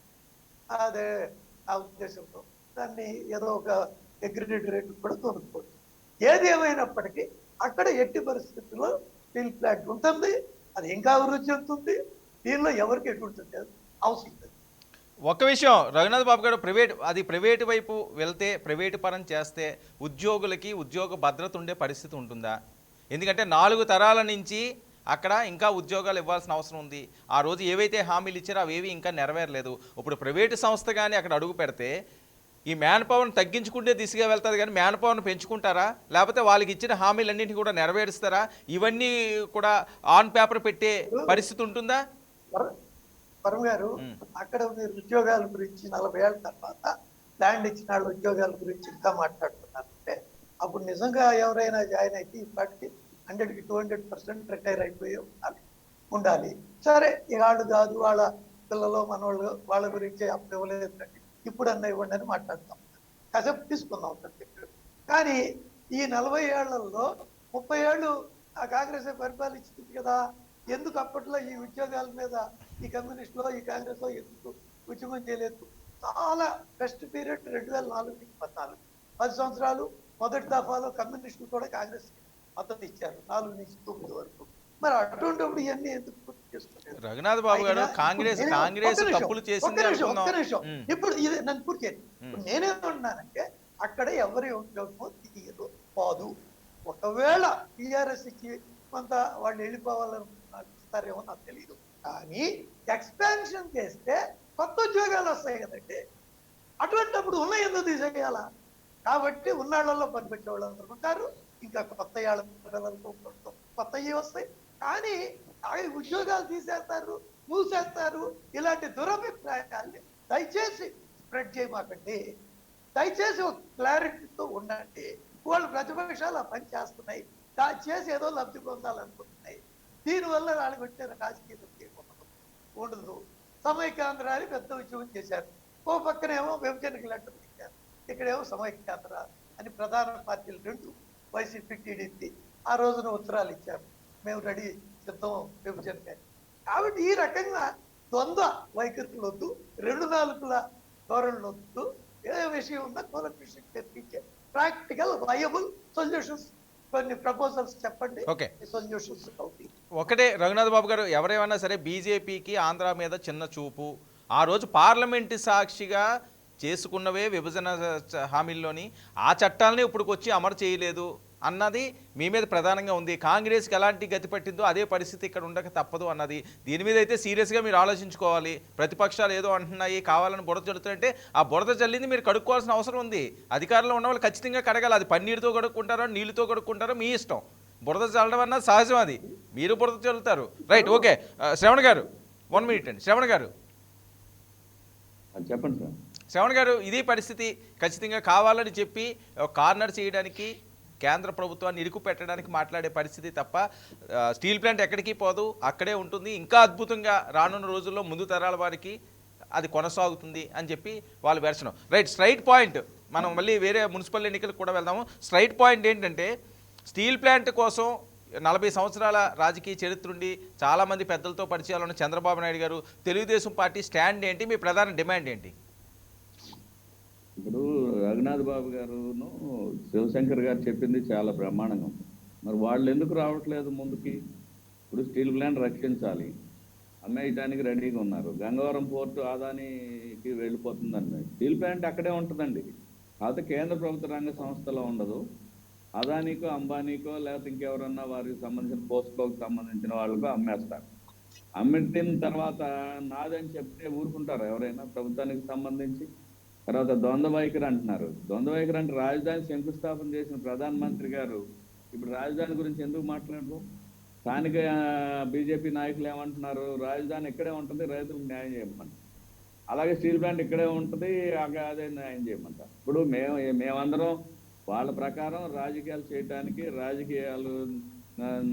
అదే ఆ ఉద్దేశంతో దాన్ని ఏదో ఒక అగ్రిగేట్ రేటు కూడా కొనుక్కోవచ్చు. ఏది ఏమైనప్పటికీ అక్కడ ఎట్టి పరిస్థితుల్లో స్టీల్ ప్లాంట్ ఉంటుంది. అది ఇంకా అభివృద్ధి చెందుతుంది. దీనిలో ఎవరికి ఎటువంటి అవసరం లేదు. ఒక్క విషయం రఘునాథ్ బాబు గారు, ప్రైవేటు వైపు వెళ్తే, ప్రైవేటు పరం చేస్తే ఉద్యోగులకి ఉద్యోగ భద్రత ఉండే పరిస్థితి ఉంటుందా? ఎందుకంటే 4 తరాల నుంచి అక్కడ ఇంకా ఉద్యోగాలు ఇవ్వాల్సిన అవసరం ఉంది. ఆ రోజు ఏవైతే హామీలు ఇచ్చారో అవేవి ఇంకా నెరవేరలేదు. ఇప్పుడు ప్రైవేటు సంస్థ కానీ అక్కడ అడుగు పెడితే ఈ మ్యాన్ పవర్ని తగ్గించుకుంటే దిశగా వెళ్తుంది, కానీ మ్యాన్ పవర్ని పెంచుకుంటారా? లేకపోతే వాళ్ళకి ఇచ్చిన హామీలన్నింటినీ కూడా నెరవేరుస్తారా? ఇవన్నీ కూడా ఆన్ పేపర్ పెట్టే పరిస్థితి ఉంటుందా? పరమ గారు, అక్కడ మీరు ఉద్యోగాల గురించి 40 ఏళ్ళ తర్వాత ల్యాండ్ ఇచ్చిన వాళ్ళ ఉద్యోగాల గురించి ఇంకా మాట్లాడుతున్నారంటే అప్పుడు నిజంగా ఎవరైనా జాయిన్ అయితే ఇప్పటికి 100కి 200% రిటైర్ అయిపోయి ఉండాలి. సరే, వాళ్ళు కాదు, వాళ్ళ పిల్లలు మనోళ్ళు వాళ్ళ గురించి అప్పుడు ఇవ్వలేదండి, ఇప్పుడు అన్న ఇవ్వండి అని మాట్లాడతాం. కాసేపు తీసుకుందాం. కానీ ఈ 40 ఏళ్లలో 30 ఏళ్ళు ఆ కాంగ్రెస్ పరిపాలించింది కదా. ఎందుకు అప్పట్లో ఈ ఉద్యోగాల మీద ఈ కమ్యూనిస్టులో ఈ కాంగ్రెస్ లో ఎందుకు ఉద్యమం చేయలేదు? చాలా బెస్ట్ పీరియడ్ 2004 నుంచి 14 10 సంవత్సరాలు మొదటి దఫాలో కమ్యూనిస్టులు కూడా కాంగ్రెస్ మద్దతు ఇచ్చారు 4 నుంచి 9 వరకు. మరి అటువంటిప్పుడు ఇవన్నీ ఎందుకు పూర్తి చేసుకోలేదు? రఘునాథ్ బాబు గారు, కాంగ్రెస్ తప్పులు చేసింది అనుకుందాం. ఇప్పుడు ఇది నన్ను పూర్తి చేయండి. ఇప్పుడు నేనేమన్నానంటే అక్కడ ఎవరి ఉద్యోగమో తీయదు పోదు. ఒకవేళ టీఆర్ఎస్ కి కొంత వాళ్ళు వెళ్ళిపోవాలనుకుంటారేమో నాకు తెలియదు. కానీ ఎక్స్పాన్షన్ చేస్తే కొత్త ఉద్యోగాలు వస్తాయి కదండి. అటువంటిప్పుడు ఉన్న ఎందుకు తీసేయాలా? కాబట్టి ఉన్నాళ్ళల్లో పనిపెట్టే వాళ్ళు అందరూ ఉంటారు. ఇంకా కొత్త కొత్తవి వస్తాయి. కానీ ఉద్యోగాలు తీసేస్తారు, మూసేస్తారు. ఇలాంటి దురభిప్రాయాల్ని దయచేసి స్ప్రెడ్ చేయమాకండి. దయచేసి ఒక క్లారిటీతో ఉండండి. వాళ్ళు ప్రతిపక్షాలు ఆ పని చేస్తున్నాయి, చేసి ఏదో లబ్ధి పొందాలనుకుంటున్నాయి. దీనివల్ల వాళ్ళకి వచ్చే రాజకీయ లబ్ధి ఉండదు. సమైక్యాంధ్ర అని పెద్ద ఉద్యమం చేశారు. ఓ పక్కనేమో విభజనకి లెటర్ ఇచ్చారు, ఇక్కడేమో సమైక్యాంధ్ర అని ప్రధాన పార్టీలు రెండు వైసీపీ టీడీపీ ఆ రోజున ఉత్తరాలు ఇచ్చారు, మేము రెడీ సిద్ధం విభజనకి. కాబట్టి ఈ రకంగా ద్వంద్వ వైఖరులు వద్దు, 2 నాలుగుల ధోరణులు వద్దు. ఏ విషయం ఉన్నా కోలక్షన్ తెప్పించే ప్రాక్టికల్ వయబుల్ సొల్యూషన్స్ కొన్ని ప్రపోజల్స్ చెప్పండి. సొల్యూషన్స్ అవుతాయి. ఒకటే రఘునాథ్ బాబు గారు, ఎవరేమన్నా సరే బీజేపీకి ఆంధ్ర మీద చిన్న చూపు. ఆ రోజు పార్లమెంటు సాక్షిగా చేసుకున్నవే విభజన హామీల్లోని ఆ చట్టాలని ఇప్పుడు వచ్చి అమలు చేయలేదు అన్నది మీ మీద ప్రధానంగా ఉంది. కాంగ్రెస్కి ఎలాంటి గతి పట్టిందో అదే పరిస్థితి ఇక్కడ ఉండక తప్పదు అన్నది. దీని మీద అయితే సీరియస్గా మీరు ఆలోచించుకోవాలి. ప్రతిపక్షాలు ఏదో అంటున్నాయి, కావాలని బురద చల్లుతుంటే ఆ బురద చల్లింది మీరు కడుక్కోవాల్సిన అవసరం ఉంది. అధికారంలో ఉన్న వాళ్ళు ఖచ్చితంగా కడగాలి. అది పన్నీరుతో కడుక్కుంటారో నీళ్ళతో కడుక్కుంటారో మీ ఇష్టం. బురద చల్లడం అన్నది సహజం, అది మీరు బురద చల్లుతారు. Right, okay. శ్రవణ్ గారు 1 మినిట్ అండి. శ్రవణ్ గారు చెప్పండి సార్. శ్రవణ్ గారు, ఇది పరిస్థితి ఖచ్చితంగా కావాలని చెప్పి కార్నర్ చేయడానికి, కేంద్ర ప్రభుత్వాన్ని ఇరుకు పెట్టడానికి మాట్లాడే పరిస్థితి తప్ప స్టీల్ ప్లాంట్ ఎక్కడికి పోదు, అక్కడే ఉంటుంది. ఇంకా అద్భుతంగా రానున్న రోజుల్లో ముందు తరాల వారికి అది కొనసాగుతుంది అని చెప్పి వాళ్ళు వెర్షనం. Right, straight point. మనం మళ్ళీ వేరే మున్సిపల్ ఎన్నికలకు కూడా వెళ్దాము. స్ట్రైట్ పాయింట్ ఏంటంటే స్టీల్ ప్లాంట్ కోసం 40 సంవత్సరాల రాజకీయ చరిత్ర ఉండి చాలామంది పెద్దలతో పరిచయాలు ఉన్న చంద్రబాబు నాయుడు గారు, తెలుగుదేశం పార్టీ స్టాండ్ ఏంటి, మీ ప్రధాన డిమాండ్ ఏంటి? ఇప్పుడు రఘునాథ్ బాబు గారును శివశంకర్ గారు చెప్పింది చాలా బ్రహ్మాండంగా ఉంది. మరి వాళ్ళు ఎందుకు రావట్లేదు ముందుకి? ఇప్పుడు స్టీల్ ప్లాంట్ రక్షించాలి, అమ్మేయటానికి రెడీగా ఉన్నారు. గంగవరం పోర్టు ఆదానికి వెళ్ళిపోతుందండి. స్టీల్ ప్లాంట్ అక్కడే ఉంటుందండి. కాకపోతే కేంద్ర ప్రభుత్వ రంగ సంస్థలో ఉండదు. అదానికో అంబానీకో లేకపోతే ఇంకెవరన్నా వారికి సంబంధించిన పోస్కోకి సంబంధించిన వాళ్ళకో అమ్మేస్తారు. అమ్మిన తర్వాత నాదని చెప్తే ఊరుకుంటారు ఎవరైనా ప్రభుత్వానికి సంబంధించి? తర్వాత ద్వంద్వ వైఖరి అంటున్నారు. ద్వంద్వ వైఖరి అంటే రాజధాని శంకుస్థాపన చేసిన ప్రధానమంత్రి గారు ఇప్పుడు రాజధాని గురించి ఎందుకు మాట్లాడరు? స్థానిక బీజేపీ నాయకులు ఏమంటున్నారు? రాజధాని ఇక్కడే ఉంటుంది, రైతులకు న్యాయం చేయమంటారు. అలాగే స్టీల్ ప్లాంట్ ఇక్కడే ఉంటుంది, అదే న్యాయం చేయమంటారు. ఇప్పుడు మేమందరం వాళ్ళ ప్రకారం రాజకీయాలు చేయడానికి, రాజకీయాలు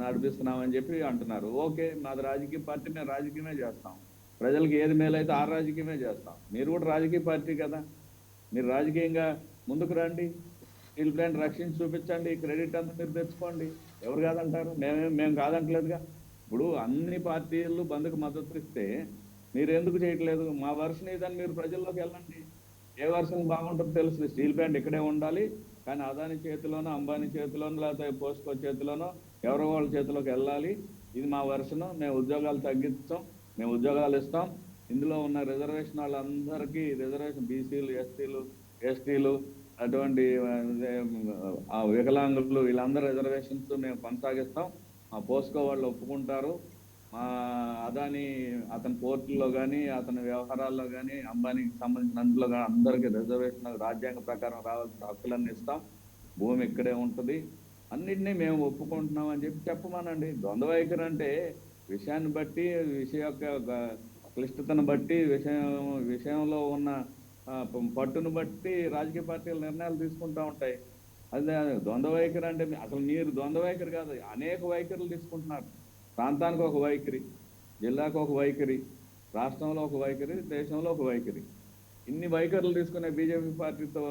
నడిపిస్తున్నామని చెప్పి అంటున్నారు. ఓకే, మాది రాజకీయ పార్టీ, మేము రాజకీయమే చేస్తాం. ప్రజలకు ఏది మేలైతే ఆ రాజకీయమే చేస్తాం. మీరు కూడా రాజకీయ పార్టీ కదా, మీరు రాజకీయంగా ముందుకు రండి, స్టీల్ ప్లాంట్ రక్షించి చూపించండి, క్రెడిట్ అంతా మీరు తెచ్చుకోండి. ఎవరు కాదంటారు? మేము కాదంటలేదుగా. ఇప్పుడు అన్ని పార్టీలు బంద్కు మద్దతు ఇస్తే మీరు ఎందుకు చేయట్లేదు? మా వర్షన్ ఇదని మీరు ప్రజల్లోకి వెళ్ళండి. ఏ వర్షన్ బాగుంటుందో తెలుసు. స్టీల్ ప్లాంట్ ఇక్కడే ఉండాలి, కానీ అదాని చేతిలోనో, అంబానీ చేతిలోనో, లేకపోతే పోస్కో చేతిలోనో ఎవరో వాళ్ళ చేతిలోకి వెళ్ళాలి. ఇది మా వర్షను. మేము ఉద్యోగాలు తగ్గిస్తాం, మేము ఉద్యోగాలు ఇస్తాం. ఇందులో ఉన్న రిజర్వేషన్ వాళ్ళందరికీ రిజర్వేషన్, బీసీలు, ఎస్సీలు, ఎస్టీలు, అటువంటి వికలాంగులు, వీళ్ళందరూ రిజర్వేషన్స్ మేము కొనసాగిస్తాం. మా పోస్కో వాళ్ళు ఒప్పుకుంటారు. మా అదాని అతని పోర్టుల్లో కానీ, అతని వ్యవహారాల్లో కానీ, అంబానీకి సంబంధించిన అందులో కానీ అందరికీ రిజర్వేషన్ రాజ్యాంగ ప్రకారం రావాల్సిన హక్కులన్నీ ఇస్తాం. భూమి ఇక్కడే ఉంటుంది, అన్నింటినీ మేము ఒప్పుకుంటున్నాం అని చెప్పమనండి. ద్వంద్వ వైఖరి అంటే విషయాన్ని బట్టి, విషయం యొక్క క్లిష్టతను బట్టి, విషయంలో ఉన్న పట్టును బట్టి రాజకీయ పార్టీలు నిర్ణయాలు తీసుకుంటూ ఉంటాయి. అదే ద్వంద్వ వైఖరి అంటే అసలు మీరు ద్వంద్వ వైఖరి కాదు, అనేక వైఖరులు తీసుకుంటున్నారు. ప్రాంతానికి ఒక వైఖరి, జిల్లాకు ఒక వైఖరి, రాష్ట్రంలో ఒక వైఖరి, దేశంలో ఒక వైఖరి. ఇన్ని వైఖరులు తీసుకునే బీజేపీ పార్టీతో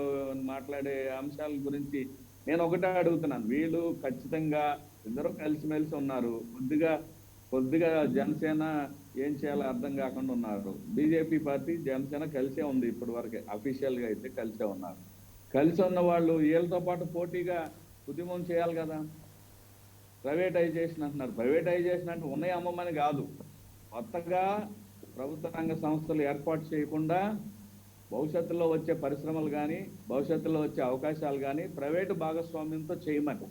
మాట్లాడే అంశాల గురించి నేను ఒకటే అడుగుతున్నాను. వీళ్ళు ఖచ్చితంగా ఇద్దరు కలిసిమెలిసి ఉన్నారు. కొద్దిగా జనసేన ఏం చేయాలో అర్థం కాకుండా ఉన్నారు. బీజేపీ పార్టీ, జనసేన కలిసే ఉంది ఇప్పటి వరకే, అఫీషియల్గా అయితే కలిసే ఉన్నారు. కలిసి ఉన్న వాళ్ళు వీళ్ళతో పాటు పోటీగా ఉద్యమం చేయాలి కదా. ప్రైవేటైజేషన్ అంటున్నారు. ప్రైవేటైజేషన్ అంటే ఉన్నాయి అమ్మమని కాదు, కొత్తగా ప్రభుత్వ రంగ సంస్థలు ఏర్పాటు చేయకుండా భవిష్యత్తులో వచ్చే పరిశ్రమలు కానీ, భవిష్యత్తులో వచ్చే అవకాశాలు కానీ ప్రైవేటు భాగస్వామ్యంతో చేయమని,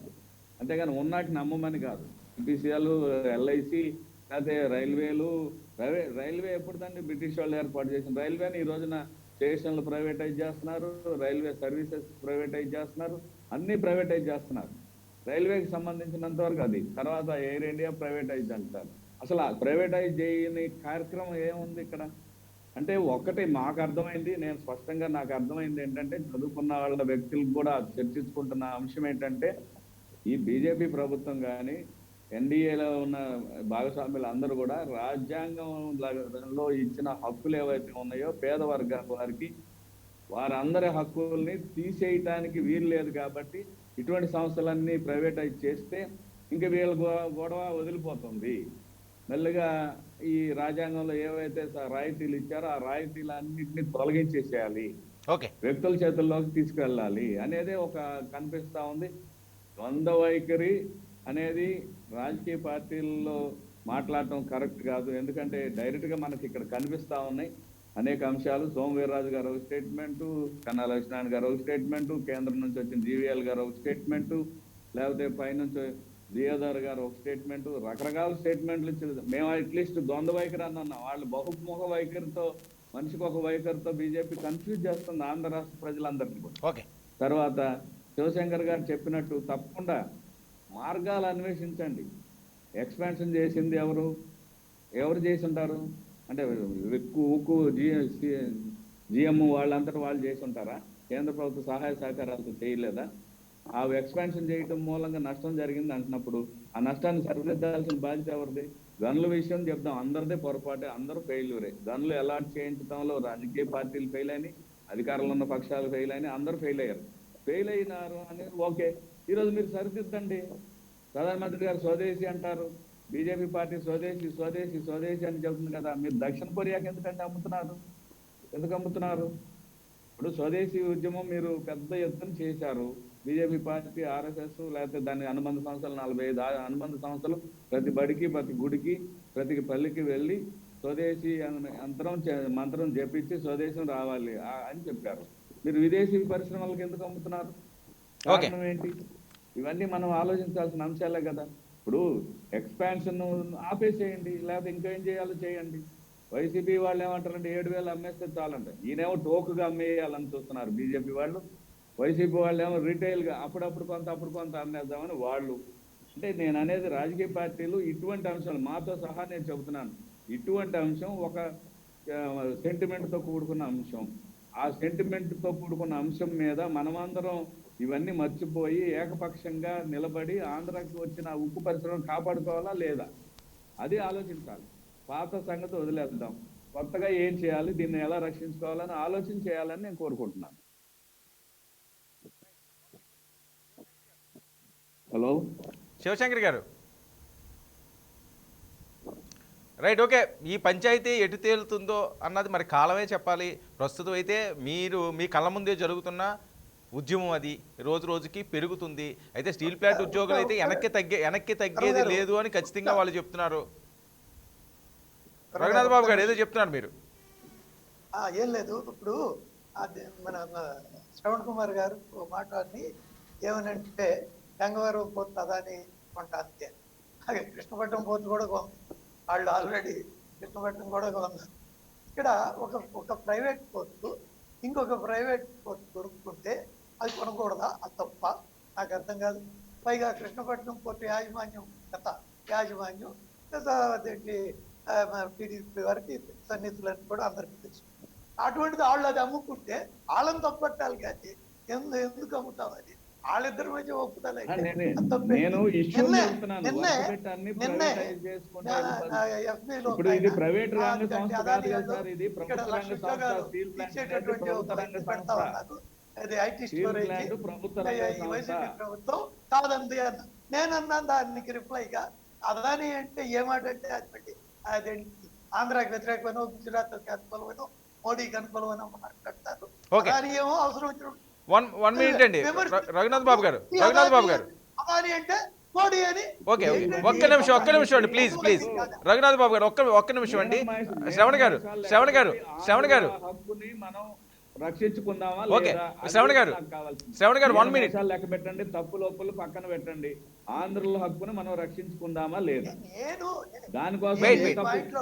అంతేగాని ఉన్నాటిని నమ్మమని కాదు. ఎంపీసీఎల్, ఎల్ఐసి, లేకపోతే రైల్వే ఎప్పుడుదండి బ్రిటిష్ వాళ్ళు ఏర్పాటు చేసిన రైల్వేని ఈ రోజున స్టేషన్లు ప్రైవేటైజ్ చేస్తున్నారు, రైల్వే సర్వీసెస్ ప్రైవేటైజ్ చేస్తున్నారు, అన్ని ప్రైవేటైజ్ చేస్తున్నారు. రైల్వేకి సంబంధించినంత వరకు అది. తర్వాత ఎయిర్ ఇండియా ప్రైవేటైజ్ అంటారు. అసలు ఆ ప్రైవేటైజ్ చేయని కార్యక్రమం ఏముంది ఇక్కడ? అంటే ఒకటి మాకు అర్థమైంది, నేను స్పష్టంగా నాకు అర్థమైంది ఏంటంటే, చదువుకున్న వాళ్ళ వ్యక్తులకు కూడా చర్చించుకుంటున్న అంశం ఏంటంటే, ఈ బీజేపీ ప్రభుత్వం కానీ, ఎన్డీఏలో ఉన్న భాగస్వాములు అందరూ కూడా రాజ్యాంగంలో ఇచ్చిన హక్కులు ఏవైతే ఉన్నాయో పేద వర్గాల వారికి, వారందరి హక్కుల్ని తీసేయటానికి వీలు లేదు. కాబట్టి ఇటువంటి సంస్థలన్నీ ప్రైవేటైజ్ చేస్తే ఇంక వీళ్ళ గొడవ వదిలిపోతుంది. మెల్లగా ఈ రాజ్యాంగంలో ఏవైతే రాయితీలు ఇచ్చారో ఆ రాయితీలన్నింటినీ తొలగించేసేయాలి, ఓకే, వ్యక్తుల చేతుల్లోకి తీసుకెళ్ళాలి అనేది ఒక కనిపిస్తా ఉంది. ద్వంద్వ వైఖరి అనేది రాజకీయ పార్టీల్లో మాట్లాడటం కరెక్ట్ కాదు. ఎందుకంటే డైరెక్ట్గా మనకి ఇక్కడ కనిపిస్తా ఉన్నాయి అనేక అంశాలు. సోమవీర్రాజు గారు ఒక స్టేట్మెంటు, కన్నా లక్ష్మణ్ గారు ఒక స్టేట్మెంటు, కేంద్రం నుంచి వచ్చిన జీవీఎల్ గారు ఒక స్టేట్మెంటు, లేకపోతే పైనుంచి జియోధర్ గారు ఒక స్టేట్మెంటు, రకరకాల స్టేట్మెంట్లు ఇచ్చింది. మేము అట్లీస్ట్ ద్వంద్వ వైఖరి అన్నాం. వాళ్ళు బహుముఖ వైఖరితో, మనిషికి ఒక వైఖరితో బీజేపీ కన్ఫ్యూజ్ చేస్తుంది ఆంధ్ర రాష్ట్ర ప్రజలందరినీ కూడా. ఓకే. తర్వాత శివశంకర్ గారు చెప్పినట్టు తప్పకుండా మార్గాలు అన్వేషించండి. ఎక్స్పాన్షన్ చేసింది ఎవరు చేసి ఉంటారు? అంటే ఉక్కు జిఎం వాళ్ళంతటా వాళ్ళు చేసి ఉంటారా? కేంద్ర ప్రభుత్వ సహాయ సహకారాలతో చేయలేదా? ఆ ఎక్స్పాన్షన్ చేయటం మూలంగా నష్టం జరిగింది అంటున్నప్పుడు ఆ నష్టాన్ని సరిదిద్దాల్సిన బాధ్యత ఎవరిది? గనుల విషయం చెప్దాం, అందరిదే పొరపాటే, అందరూ ఫెయిల్యూరే. గనులు అలాట్ చేయించడంలో రాజకీయ పార్టీలు ఫెయిల్ అయినాయి, అధికారంలో ఉన్న పక్షాలు ఫెయిల్ అయినాయి, అందరూ ఫెయిల్ అయ్యారు. ఫెయిల్ అయినారు అనేది ఓకే, ఈరోజు మీరు సరిదిద్దండి. ప్రధానమంత్రి గారు స్వదేశీ అంటారు, బీజేపీ పార్టీ స్వదేశీ స్వదేశీ స్వదేశీ అని చెబుతుంది కదా. మీరు దక్షిణ కొరియాకి ఎందుకంటే ఎందుకు అమ్ముతున్నారు? ఇప్పుడు స్వదేశీ ఉద్యమం మీరు పెద్ద ఎత్తున చేశారు. బీజేపీ పార్టీ, ఆర్ఎస్ఎస్, లేకపోతే దాని అనుబంధ సంస్థలు 45 అనుబంధ సంస్థలు ప్రతి బడికి, ప్రతి గుడికి, ప్రతి పల్లికి వెళ్ళి స్వదేశీ మంత్రం జపించి స్వదేశం రావాలి అని చెప్పారు. మీరు విదేశీ పరిశ్రమలకు ఎందుకు అమ్ముతున్నారు? కారణం ఏంటి? ఇవన్నీ మనం ఆలోచించాల్సిన అంశాలే కదా. ఇప్పుడు ఎక్స్పాన్షన్ ఆపేసేయండి, లేకపోతే ఇంకేం చేయాలో చేయండి. వైసీపీ వాళ్ళు ఏమంటారంటే 7,000 అమ్మేస్తే చాలంట. ఈయనేమో టోకుగా అమ్మేయాలని చూస్తున్నారు బీజేపీ వాళ్ళు. వైసీపీ వాళ్ళు ఏమో రీటైల్గా అప్పుడు కొంత అమ్మేద్దామని వాళ్ళు. అంటే నేను అనేది రాజకీయ పార్టీలు ఇటువంటి అంశాలు మాతో సహా నేను చెబుతున్నాను. ఇటువంటి అంశం ఒక సెంటిమెంట్తో కూడుకున్న అంశం. ఆ సెంటిమెంట్తో కూడుకున్న అంశం మీద మనమందరం ఇవన్నీ మర్చిపోయి ఏకపక్షంగా నిలబడి ఆంధ్రాకి వచ్చిన ఉక్కు పరిశ్రమను కాపాడుకోవాలా లేదా అది ఆలోచించాలి. పాత సంగతి వదిలేద్దాం, కొత్తగా ఏం చేయాలి, దీన్ని ఎలా రక్షించుకోవాలని ఆలోచన చేయాలని నేను కోరుకుంటున్నాను. హలో శివశంకర్ గారు, రైట్, ఓకే. ఈ పంచాయతీ ఎటు తేలుతుందో అన్నది మరి కాలమే చెప్పాలి. ప్రస్తుతం అయితే మీరు మీ కళ్ళ ముందే జరుగుతున్న ఉద్యమం అది రోజు రోజుకి పెరుగుతుంది. అయితే స్టీల్ ప్లాంట్ ఉద్యోగులు అయితే వెనక్కి తగ్గేది లేదు అని ఖచ్చితంగా వాళ్ళు చెప్తున్నారు. రఘునాథ్ బాబు గారు ఏదో చెప్తున్నారు మీరు. ఏం లేదు, ఇప్పుడు మన శ్రవణ్ కుమార్ గారు మాట్లాడి ఏమనంటే గంగవరం పోర్టు అదాని కొంట అంతే, అలాగే కృష్ణపట్నం పోర్టు కూడా కొంది, వాళ్ళు ఆల్రెడీ కృష్ణపట్నం కూడా కొన్నారు. ఇక్కడ ఒక ప్రైవేట్ పోర్టు ఇంకొక ప్రైవేట్ పోర్టు దొరుకుతుంటే అది కొనకూడదా? అది తప్ప నాకు అర్థం కాదు. పైగా కృష్ణపట్నం పోర్టు యాజమాన్యం యాజమాన్యం అదేంటి టీడీపీ వారికి సన్నిధులని కూడా అందరికీ తెలుసు. అటువంటిది వాళ్ళు అది అమ్ముకుంటే వాళ్ళని తప్పట్టాలి కానీ ఎందుకు అమ్ముతావు? అది వాళ్ళిద్దరి మధ్య ఒప్పుదల ఐటీ స్టోరేజ్ వైసీపీ ప్రభుత్వం కాదంది అన్న. నేనన్నా దానికి రిప్లైగా అదాని అంటే ఏమాటంటే అది అదేంటి ఆంధ్రాకి వ్యతిరేకమైన గుజరాత్ అనుకూలమైన మోడీకి అనుకూలమైన మాట్లాడతారు. అదాని ఏమో అవసరం వచ్చినప్పుడు వన్ మినిట్ అండి రఘునాథ్ బాబు గారు. అదాని అంటే మోడీ అని. ఓకే, ఒక్క నిమిషం అండి ప్లీజ్. రఘునాథ్ బాబు గారు ఒక్క నిమిషం అండి. శ్రవణ్ గారు రక్షించుకుందామా? ఓకే, శ్రవణ్ గారు 1 minute లెక్క పెట్టండి, తప్పులు పక్కన పెట్టండి. ఆంధ్రుల హక్కుని మనం రక్షించుకుందామా లేదా? దానికోసం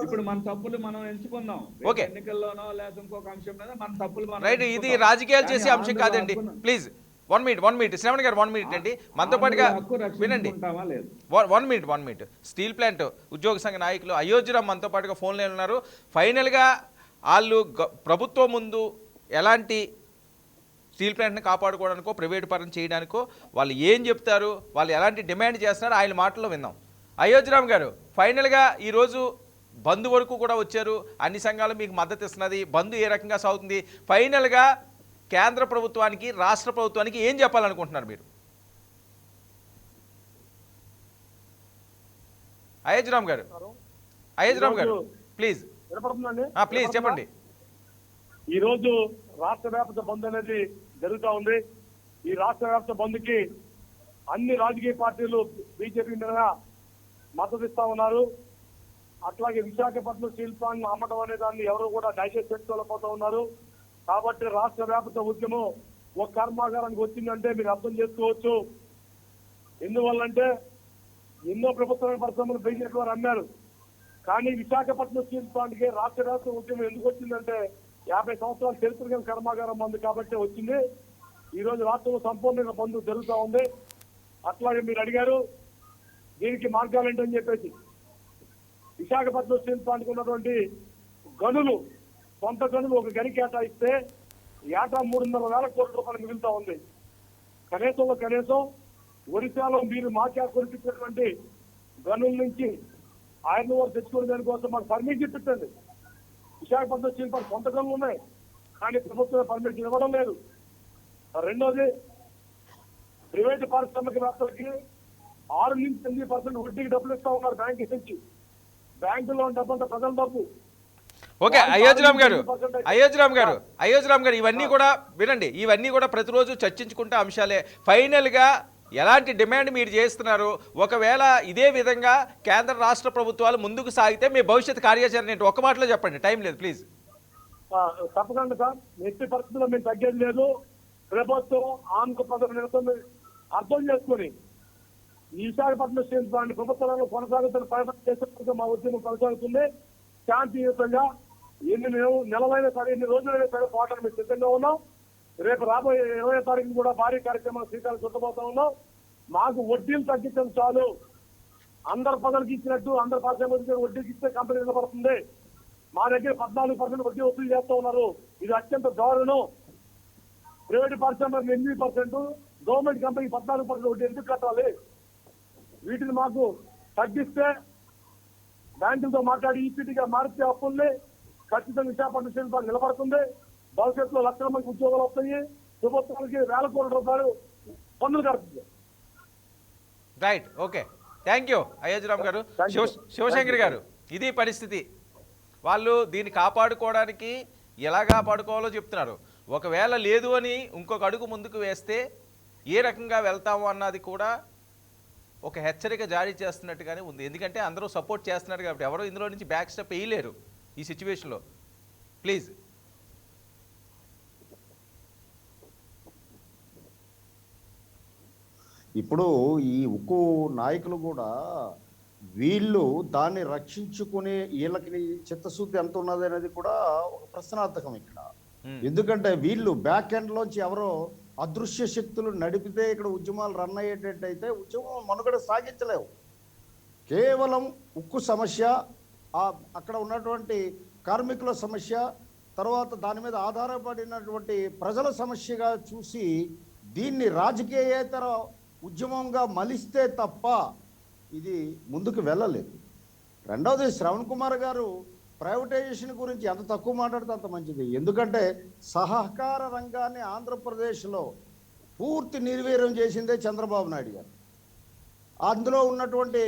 ఇప్పుడు మన తప్పులు మనం ఎంచుకుందాం. ఎన్నికల్లోనో లేదా ఇంకొక అంశం మీద మన తప్పులు రైట్. ఇది రాజకీయాలు చేసే అంశం కాదండి. ప్లీజ్ 1 minute శ్రవణ్ గారు 1 minute అండి. మనతో పాటుగా వినండి. 1 minute. స్టీల్ ప్లాంట్ ఉద్యోగ సంఘ నాయకులు అయోధ్యరామ్ మనతో పాటుగా ఫోన్ లైన్ ఉన్నారు. ఫైనల్గా వాళ్ళు ప్రభుత్వం ముందు ఎలాంటి స్టీల్ ప్లాంట్ని కాపాడుకోవడానికో ప్రైవేట్ పరం చేయడానికో వాళ్ళు ఏం చెప్తారు, వాళ్ళు ఎలాంటి డిమాండ్ చేస్తున్నారో ఆయన మాటల్లో విందాం. అయోధ్యరామ్ గారు, ఫైనల్గా ఈరోజు బంద్ వరకు కూడా వచ్చారు, అన్ని సంఘాలు మీకు మద్దతు ఇస్తున్నది, బంద్ ఏ రకంగా సాగుతుంది, ఫైనల్గా కేంద్ర ప్రభుత్వానికి రాష్ట్ర ప్రభుత్వానికి ఏం చెప్పాలనుకుంటున్నారు మీరు? అయోధ్యరామ్ గారు ప్లీజ్ చెప్పండి. ఈ రోజు రాష్ట్ర వ్యాప్త బంద్ అనేది జరుగుతూ ఉంది. ఈ రాష్ట్ర వ్యాప్త బంద్ కి అన్ని రాజకీయ పార్టీలు బీజేపీ మీద మద్దతు ఇస్తా ఉన్నారు. అట్లాగే విశాఖపట్నం స్టీల్ ప్లాంట్ అమ్మడం అనే దాన్ని ఎవరు కూడా డైజెస్ట్ చేసుకోలేకపోతా ఉన్నారు. కాబట్టి రాష్ట్ర వ్యాప్త ఉద్యమం ఒక కర్మాగారానికి వచ్చిందంటే మీరు అర్థం చేసుకోవచ్చు. ఎందువల్లంటే ఎన్నో ప్రభుత్వ పరిశ్రమలు బీజేపీ వారు అన్నారు. కానీ విశాఖపట్నం స్టీల్ ప్లాంట్ కి రాష్ట్ర వ్యాప్త ఉద్యమం ఎందుకు వచ్చిందంటే 50 సంవత్సరాల చరిత్ర కర్మాగారం బంద్ కాబట్టి వచ్చింది. ఈ రోజు రాష్ట్రంలో సంపూర్ణంగా బంద్ జరుగుతూ ఉంది. అట్లాగే మీరు అడిగారు దీనికి మార్గాలు ఏంటని చెప్పేసి. విశాఖపట్నం స్టీల్ ప్లాంట్కి ఉన్నటువంటి గనులు, సొంత గనులు ఒక గని కేటాయిస్తే ఏటా 3,500,000 కోట్ల రూపాయలు మిగులుతా ఉంది. కనీసం ఒరిస్సాలో మీరు మాకే కొనిపించినటువంటి గనుల నుంచి ఐరన్ ఓర్ తెచ్చుకునే దానికోసం మాకు పర్మిషన్ పెట్టండి. విశాఖపట్నం స్టీల్ ప్లాంట్ సొంత గనులు ఉన్నాయి కానీ ప్రభుత్వం పర్మిషన్ ఇవ్వడం లేదు. రెండోది, ప్రైవేటు పారిశ్రామికవేత్తలకి 6 నుంచి 8% వడ్డీకి డబ్బులు ఇస్తా ఉన్నారు బ్యాంకు నుంచి. బ్యాంకులో డబ్బంతా ప్రజల డబ్బు. ఓకే, అయోధ్యరామ్ గారు ఇవన్నీ కూడా వినండి. ఇవన్నీ కూడా ప్రతిరోజు చర్చించుకుంటే అంశాలే. ఫైనల్గా ఎలాంటి డిమాండ్ మీరు చేస్తున్నారు? ఒకవేళ ఇదే విధంగా కేంద్ర రాష్ట్ర ప్రభుత్వాలు ముందుకు సాగితే మీ భవిష్యత్ కార్యాచరణ ఏంటి? ఒక మాటలో చెప్పండి, టైం లేదు ప్లీజ్. తప్పకుండా సార్, ఎట్టి పరిస్థితుల్లో మేము తగ్గేది లేదు. ప్రభుత్వం ఆంధ్రప్రదేశ్ నిరసన అర్థం చేసుకుని ఈ విశాఖపట్నం స్టీల్ ప్లాంట్ ప్రభుత్వాలను కొనసాగుతున్న ప్రయత్నం చేసే మా ఉద్యమం కొనసాగుతుంది. శాంతియుతంగా ఎన్ని నెలలైనా సరే, ఎన్ని రోజులైనా సరే పోవడానికి మేము సిద్ధంగా ఉన్నాం. రేపు రాబోయే 20వ తారీఖు కూడా భారీ కార్యక్రమాలు శ్రీకారం చుట్టబోతా ఉన్నాం. మాకు వడ్డీలు తగ్గించడం చాలు. అందరు ప్రజలకు ఇచ్చినట్టు అందరు పారిశ్రామిక వడ్డీకి ఇస్తే కంపెనీ నిలబడుతుంది. మా దగ్గర 14% వడ్డీ వసూలు చేస్తూ ఉన్నారు. ఇది అత్యంత దారుణం. ప్రైవేటు పారిశ్రామిక 8%, గవర్నమెంట్ కంపెనీ 14% వడ్డీ ఎందుకు కట్టాలి? వీటిని మాకు తగ్గిస్తే బ్యాంకులతో మాట్లాడి ఈక్విటీగా మారితే అప్పుల్ని ఖచ్చితంగా విశాఖపట్నం స్టీల్ ప్లాంట్ నిలబడుతుంది. భవిష్యత్తులో లక్షల మంది ఉద్యోగాలు వస్తాయి. ప్రభుత్వానికి వేల కోట్ల రూపాయలు పన్నులు కడుతుంది. Right, okay, thank you Ayodhyaram గారు. Thank you. శివశంకర్ గారు, ఇది పరిస్థితి. వాళ్ళు దీన్ని కాపాడుకోవడానికి ఎలా కాపాడుకోవాలో చెప్తున్నారు. ఒకవేళ లేదు అని ఇంకొక అడుగు ముందుకు వేస్తే ఏ రకంగా వెళ్తాము అన్నది కూడా ఒక హెచ్చరిక జారీ చేస్తున్నట్టుగానే ఉంది. ఎందుకంటే అందరూ సపోర్ట్ చేస్తున్నారు కాబట్టి ఎవరు ఇందులో నుంచి బ్యాక్ స్టెప్ వేయలేరు ఈ సిచ్యువేషన్లో. ప్లీజ్. ఇప్పుడు ఈ ఉక్కు నాయకులు కూడా వీళ్ళు దాన్ని రక్షించుకునే వీళ్ళకి చిత్తశుద్ధి ఎంత ఉన్నది అనేది కూడా ఒక ప్రశ్నార్థకం ఇక్కడ. ఎందుకంటే వీళ్ళు బ్యాక్ ఎండ్ లోంచి ఎవరో అదృశ్య శక్తులు నడిపితే ఇక్కడ ఉద్యమాలు రన్ అయ్యేటట్టయితే ఉద్యమం మనుగడ సాగించలేవు. కేవలం ఉక్కు సమస్య, అక్కడ ఉన్నటువంటి కార్మికుల సమస్య, తర్వాత దాని మీద ఆధారపడినటువంటి ప్రజల సమస్యగా చూసి దీన్ని రాజకీయేతర ఉద్యమంగా మలిస్తే తప్ప ఇది ముందుకు వెళ్ళలేదు. రెండవది, శ్రవణ్ కుమార్ గారు ప్రైవేటైజేషన్ గురించి ఎంత తక్కువ మాట్లాడితే అంత మంచిది. ఎందుకంటే సహకార రంగాన్ని ఆంధ్రప్రదేశ్లో పూర్తి నిర్వీర్యం చేసిందే చంద్రబాబు నాయుడు గారు. అందులో ఉన్నటువంటి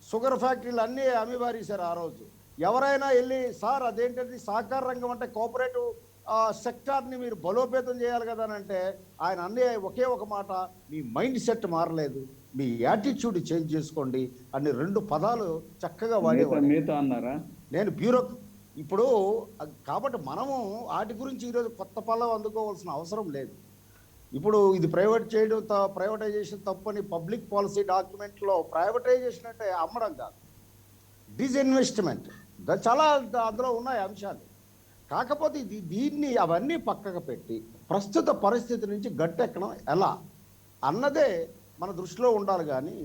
షుగర్ ఫ్యాక్టరీలు అన్నీ అమ్మిబారేశారు ఆ రోజు. ఎవరైనా వెళ్ళి సార్ అదేంటది సహకార రంగం అంటే కోఆపరేటివ్ సెక్టార్ని మీరు బలోపేతం చేయాలి కదా అని అంటే ఆయన అన్నీ ఒకే ఒక మాట, మీ మైండ్ సెట్ మారలేదు, మీ యాటిట్యూడ్ చేంజ్ చేసుకోండి అని 2 పదాలు చక్కగా వాడేవాడు. మీతో అన్నారా? నేను బ్యూరో ఇప్పుడు కాబట్టి మనము వాటి గురించి ఈరోజు కొత్త పల్లవి అందుకోవాల్సిన అవసరం లేదు. ఇప్పుడు ఇది ప్రైవేటైజేషన్ తప్పని పబ్లిక్ పాలసీ డాక్యుమెంట్లో ప్రైవేటైజేషన్ అంటే అమ్మడం కాదు, డిస్ఇన్వెస్ట్మెంట్, చాలా అందులో ఉన్నాయి అంశాలు. కాకపోతే దీన్ని అవన్నీ పక్కకు పెట్టి ప్రస్తుత పరిస్థితి నుంచి గట్టెక్కడం ఎలా అన్నదే మన దృష్టిలో ఉండాలి. కానీ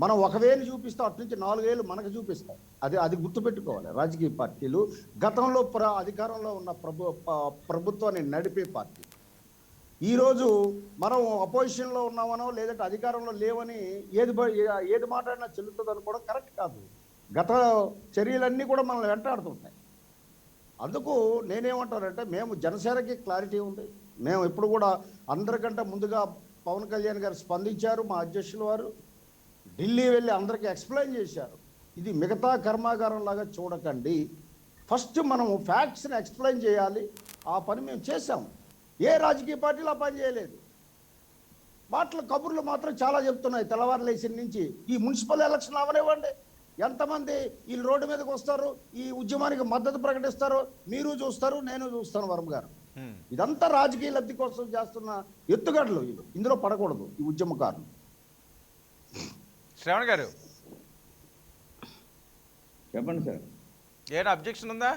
మనం 1 వేలు చూపిస్తాం, అటు నుంచి 4 వేలు మనకు చూపిస్తాం. అది గుర్తుపెట్టుకోవాలి. రాజకీయ పార్టీలు గతంలో అధికారంలో ఉన్న ప్రభుత్వాన్ని నడిపే పార్టీ ఈరోజు మనం అపోజిషన్లో ఉన్నామనో లేదంటే అధికారంలో లేవని ఏది మాట్లాడినా చెల్లుతుంది అనుకోవడం కరెక్ట్ కాదు. గత చర్యలన్నీ కూడా మనల్ని వెంటాడుతుంటాయి. అందుకు నేనేమంటానంటే మేము జనసేనకి క్లారిటీ ఉంది. మేము ఇప్పుడు కూడా అందరికంటే ముందుగా పవన్ కళ్యాణ్ గారు స్పందించారు. మా అధ్యక్షుల వారు ఢిల్లీ వెళ్ళి అందరికీ ఎక్స్ప్లెయిన్ చేశారు. ఇది మిగతా కర్మాగారం లాగా చూడకండి, ఫస్ట్ మనం ఫ్యాక్ట్స్ని ఎక్స్ప్లెయిన్ చేయాలి. ఆ పని మేము చేసాం. ఏ రాజకీయ పార్టీలు ఆ పని చేయలేదు. మాటలు కబుర్లు మాత్రం చాలా చెప్తున్నాయి. తెల్లవారులేసిన నుంచి ఈ మున్సిపల్ ఎలక్షన్ అవనివ్వండి, ఎంతమంది వీళ్ళు రోడ్డు మీదకి వస్తారు, ఈ ఉద్యమానికి మద్దతు ప్రకటిస్తారు, మీరు చూస్తారు, నేను చూస్తాను. వర్మ గారు, ఇదంతా రాజకీయ లబ్ధి కోసం చేస్తున్న ఎత్తుగడలు. వీళ్ళు ఇందులో పడకూడదు ఈ ఉద్యమకారులు. శ్రవణ్ గారు చెప్పండి సార్. ఏమైనా అబ్జెక్షన్ ఉందా?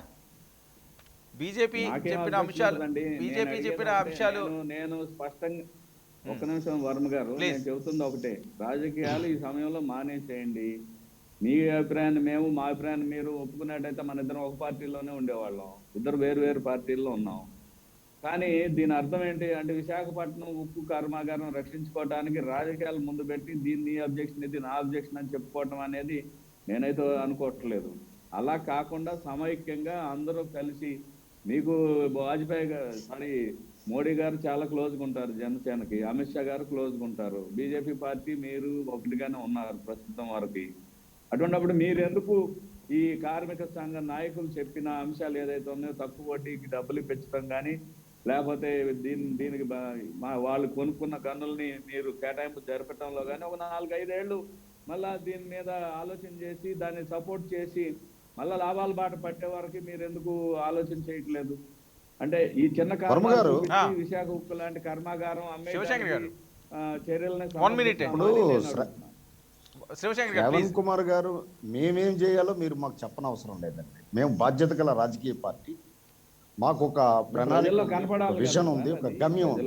బీజేపీ చెప్పిన అంశాలు నేను స్పష్టంగా ఒక్క నిమిషం వర్మ గారు, నేను చెబుతుంది ఒకటే, రాజకీయాలు ఈ సమయంలో మానేసేయండి. మీ అభిప్రాయాన్ని మేము, మా అభిప్రాయాన్ని మీరు ఒప్పుకున్నట్టయితే మన ఇద్దరం ఒక పార్టీలోనే ఉండేవాళ్ళం. ఇద్దరు వేరు వేరు పార్టీల్లో ఉన్నాం. కానీ దీని అర్థం ఏంటి అంటే విశాఖపట్నం ఉక్కు కర్మాగారం రక్షించుకోవడానికి రాజకీయాలు ముందు పెట్టి దీన్ని అబ్జెక్షన్, ఇది నా అబ్జెక్షన్ అని చెప్పుకోవటం అనేది నేనైతే అనుకోవట్లేదు. అలా కాకుండా సమైక్యంగా అందరూ కలిసి, మీకు మోడీ గారు చాలా క్లోజ్గా ఉంటారు జనసేనకి, అమిత్ షా గారు క్లోజ్గా ఉంటారు, బీజేపీ పార్టీ మీరు ఒకటిగానే ఉన్నారు ప్రస్తుతం వరకు. అటువంటిప్పుడు మీరు ఎందుకు ఈ కార్మిక సంఘ నాయకులు చెప్పిన అంశాలు ఏదైతే ఉన్నాయో తక్కువ వడ్డీకి డబ్బులు పెంచడం కానీ, లేకపోతే దీనికి వాళ్ళు కొనుక్కున్న గన్నుల్ని మీరు కేటాయింపు జరపటంలో కానీ ఒక 4-5 ఏళ్ళు మళ్ళా దీని మీద ఆలోచన చేసి దాన్ని సపోర్ట్ చేసి మళ్ళా లాభాల బాట పట్టే వరకు మీరు ఎందుకు ఆలోచన చేయట్లేదు? అంటే ఈ చిన్న విశాఖ ఉక్కు లాంటి కర్మాగారం అమ్మే చర్యలని శ్రవణ్ కుమార్ గారు, మేమేం చేయాలో మీరు మాకు చెప్పనవసరం లేదండి. మేము బాధ్యత గల రాజకీయ పార్టీ, మాకు ఒక ప్రణాళిక, విజన్ ఉంది, ఒక గమ్యం ఉంది.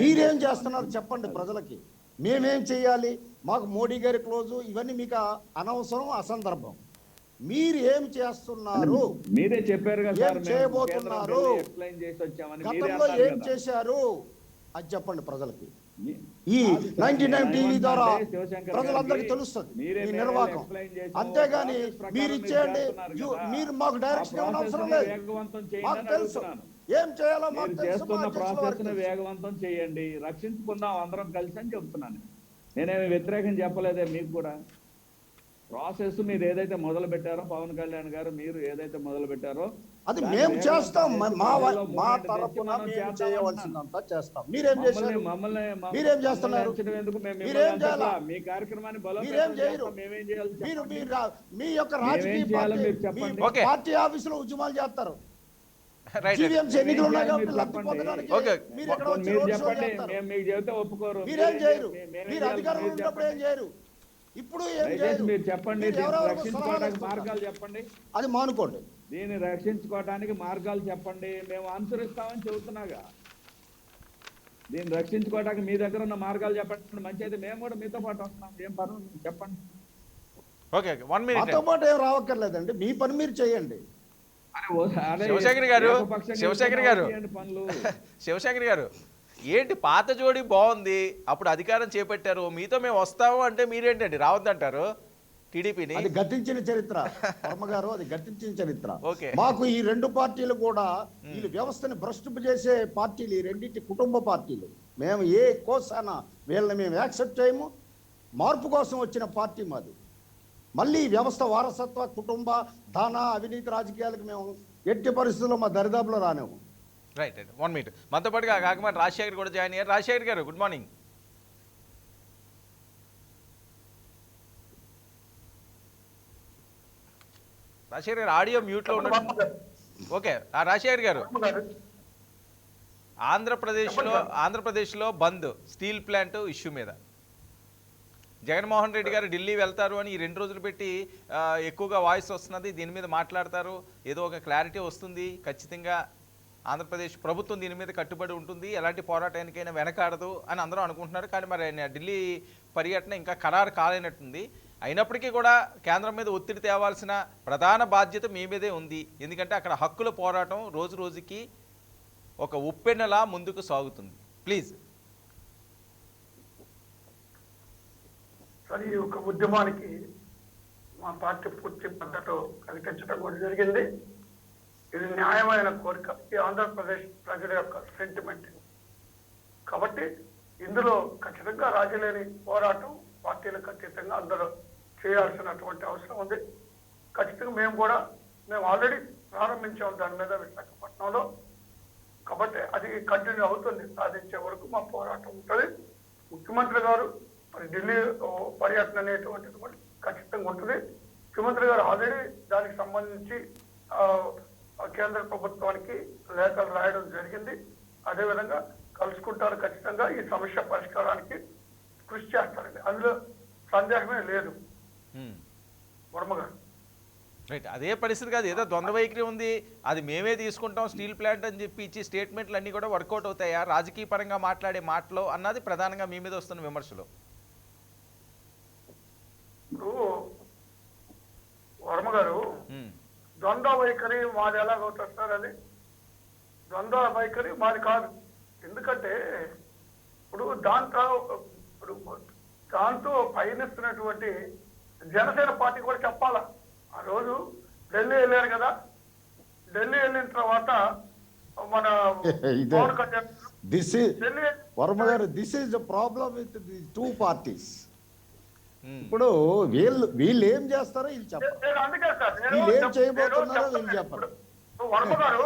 మీరేం చేస్తున్నారు చెప్పండి ప్రజలకి. మేమేం చేయాలి? మాకు మోడీ గారి క్లోజు, ఇవన్నీ మీకు అనవసరం, అసందర్భం. మీరు ఏం చేస్తున్నారు, మీరే చెప్పారు కదా, ఏం చేయబోతున్నారు, గతంలో ఏం చేశారు అది చెప్పండి ప్రజలకి. ఈ కాదు సార్, 99 టీవీ ద్వారా ఏమంటున్నారంటే శివశంకర్ ప్రజలందరికీ గారికి తెలుస్తుంది మీరే ఈ మేమే నిర్వాహకం. explain చేసాము. అంతేగాని ప్రాసెస్ ప్రకారం మీరు మీరు ఇచ్చేయండి, చేస్తున్నారు కదా. మీరు మాకు ఆ డైరెక్షన్ ఇవ్వడం అవసరం ప్రాసెస్ని లేదు. వేగవంతం చేయండి మాకు అని తెలుసు అడుగుతున్నాను. ఏం చేయాలో మాకు మీరు తెలుసు. చేస్తున్న మా అధ్యక్షుల వారికి ప్రాసెస్ ని తెలుసు. వేగవంతం చేయండి, రక్షించుకుందాం అందరం కలిసి అని చెప్తున్నాను. నేనేమి వ్యతిరేకం చెప్పలేదే మీకు కూడా. ప్రాసెస్ మీరు ఏదైతే మొదలు పెట్టారో, పవన్ కళ్యాణ్ గారు మీరు ఏదైతే మొదలు పెట్టారో అది దాన్ని మేము వేగవంతం చేస్తాం. చేసి మా ప్రజల్లో మా movement తరపున తెచ్చి మనం మేము చేద్దాం చేయవలసిందంతా చేస్తాం. మీరేం చేశారు? మీరేం చేస్తున్నారు? మీరేం చేయాలా? మీ కార్యక్రమాన్ని మీరేం చేయరు? బలోపేతం మేమేం చేయాలి మీరు చెప్పండి. మీ యొక్క మేమేం రాజకీయ చేయాలో పార్టీ మీరు చెప్పండి. మీ ఓకే. పార్టీ ఆఫీసులో ఉద్యమాలు చేస్తారు. రైట్ జీవీఎంసీ ఎన్నికలు ఉన్నాయి మీరు కాబట్టి చెప్పండి. లబ్ధిపొందడానికి ఓకే. మీరు ఎక్కడ వచ్చి మీరు రోడ్ షో చెప్పండి, చేస్తారు. మేము మీకు చెబితే ఒప్పుకోరు. మీరేం చేయరు. మేమేం మీరు చేయాలి? అధికారంలో మీరు ఉన్నప్పుడు ఏం చెప్పండి. చేయరు. ఇప్పుడు ఏం దయచేసి చేయరు. మీరు చెప్పండి, మీరు దీన్ని ఎవరెవరికో సలహాలు రక్షించుకోవడానికి ఇస్తుంటారు. మార్గాలు చెప్పండి. అది మానుకోండి. దీన్ని రక్షించుకోవడానికి మార్గాలు చెప్పండి, మేము అనుసరిస్తామని చెబుతున్నాగా. దీన్ని రక్షించుకోవడానికి మీ దగ్గర ఉన్న మార్గాలు చెప్పండి. మంచి అయితే మేము కూడా మీతో పాటు వస్తున్నాం, ఏం పర్వాలేదు చెప్పండి. Okay 1 minute. మాతో పాటు ఏం రావక్కర్లేదండి, మీ పని మీరు చేయండి. అరే శివశంకర్ గారు, ఏకపక్షంగా శివశంకర్ గారు. చేయండి పనులు. శివశంకర్ గారు, ఏంటి పాత జోడి బాగుంది, అప్పుడు అధికారం చేపట్టారు, మీతో మేము వస్తాము అంటే మీరేంటండి రావద్దంటారు టీడీపీని? అది గతించిన చరిత్ర వర్మ గారు, అది గతించిన చరిత్ర. ఓకే. మాకు ఈ రెండు పార్టీలు కూడా వీళ్ళు వ్యవస్థని భ్రష్టు చేసే పార్టీలు, ఈ రెండింటి కుటుంబ పార్టీలు. మేము ఏ కోసాన వీళ్ళని మేము యాక్సెప్ట్ చేయము. మార్పు కోసం వచ్చిన పార్టీ మాది. మళ్ళీ వ్యవస్థ వారసత్వ కుటుంబ దాన అవినీతి రాజకీయాలకు మేము ఎట్టి పరిస్థితుల్లో మా దరిదాపులో రానేము. Right right 1 minute. మనతో పాటుగా కాకమాట రాజశేఖర్ కూడా జాయిన్ అయ్యారు. రాజశేఖర్ గారు గుడ్ మార్నింగ్. రాజశేఖర్ గారు ఆడియో మ్యూట్లో ఉన్నట్టు. ఓకే రాజశేఖర్ గారు, ఆంధ్రప్రదేశ్లో బంద్ స్టీల్ ప్లాంట్ ఇష్యూ మీద జగన్మోహన్ రెడ్డి గారు ఢిల్లీ వెళ్తారు అని ఈ 2 రోజులు పెట్టి ఎక్కువగా వాయిస్ వస్తున్నది. దీని మీద మాట్లాడతారు, ఏదో ఒక క్లారిటీ వస్తుంది, ఖచ్చితంగా ఆంధ్రప్రదేశ్ ప్రభుత్వం దీని మీద కట్టుబడి ఉంటుంది, ఎలాంటి పోరాటానికైనా వెనకాడదు అని అందరూ అనుకుంటున్నారు. కానీ మరి ఢిల్లీ పర్యటన ఇంకా ఖరారు కాలేనట్టుంది. అయినప్పటికీ కూడా కేంద్రం మీద ఒత్తిడి తేవాల్సిన ప్రధాన బాధ్యత మీ మీదే ఉంది. ఎందుకంటే అక్కడ హక్కుల పోరాటం రోజు రోజుకి ఒక ఉప్పెన్నలా ముందుకు సాగుతుంది. ప్లీజ్. సరే, ఈ యొక్క ఉద్యమానికి మా పార్టీ పూర్తి మద్దతు ప్రకటించడం కూడా జరిగింది. ఇది న్యాయమైన కోరిక, ఈ ఆంధ్రప్రదేశ్ ప్రజల యొక్క సెంటిమెంట్. కాబట్టి ఇందులో ఖచ్చితంగా రాజీలేని పోరాటం పార్టీలకు అతీతంగా అందరూ చేయాల్సినటువంటి అవసరం ఉంది. ఖచ్చితంగా మేము ఆల్రెడీ ప్రారంభించాము దాని మీద విశాఖపట్నంలో. కాబట్టి అది కంటిన్యూ అవుతుంది, సాధించే వరకు మా పోరాటం ఉంటుంది. ముఖ్యమంత్రి గారు మరి ఢిల్లీ పర్యటన అనేటువంటిది కూడా ఖచ్చితంగా ఉంటుంది. ముఖ్యమంత్రి గారు ఆల్రెడీ దానికి సంబంధించి కేంద్ర ప్రభుత్వానికి లేఖలు రాయడం జరిగింది. అదేవిధంగా కలుసుకుంటారు, ఖచ్చితంగా ఈ సమస్య పరిష్కారానికి కృషి చేస్తారండి, అందులో సందేహమే లేదు వర్మ గారు. రైట్, అదే పరిస్థితి కాదు, ఏదో ద్వంద్వ వైఖరి ఉంది, అది మేమే తీసుకుంటాం స్టీల్ ప్లాంట్ అని చెప్పి ఇచ్చి స్టేట్మెంట్లు అన్నీ కూడా వర్కౌట్ అవుతాయా రాజకీయ పరంగా మాట్లాడే మాటలు అన్నది ప్రధానంగా మీ మీద వస్తున్న విమర్శలు. ఇప్పుడు వర్మ గారు, ద్వంద్వ వైఖరి మాది ఎలాగవుతుంది సార్? అది ద్వంద్వ వైఖరి మాది కాదు. ఎందుకంటే ఇప్పుడు దాంతో పయనిస్తున్నటువంటి జనసేన పార్టీ కూడా చెప్పాలా. ఆ రోజు ఢిల్లీ వెళ్ళారు కదా, ఢిల్లీ వెళ్ళిన తర్వాత మన పవన్ కళ్యాణ్ వర్మ గారు, this is the problem with the two parties. ఇప్పుడు వీళ్ళు ఏం చేస్తారో వీళ్ళు చెప్పారు, అందుకే సార్ వీళ్ళు ఏం చేయబోతున్నారో వీళ్ళు చెప్పారు. Varma garu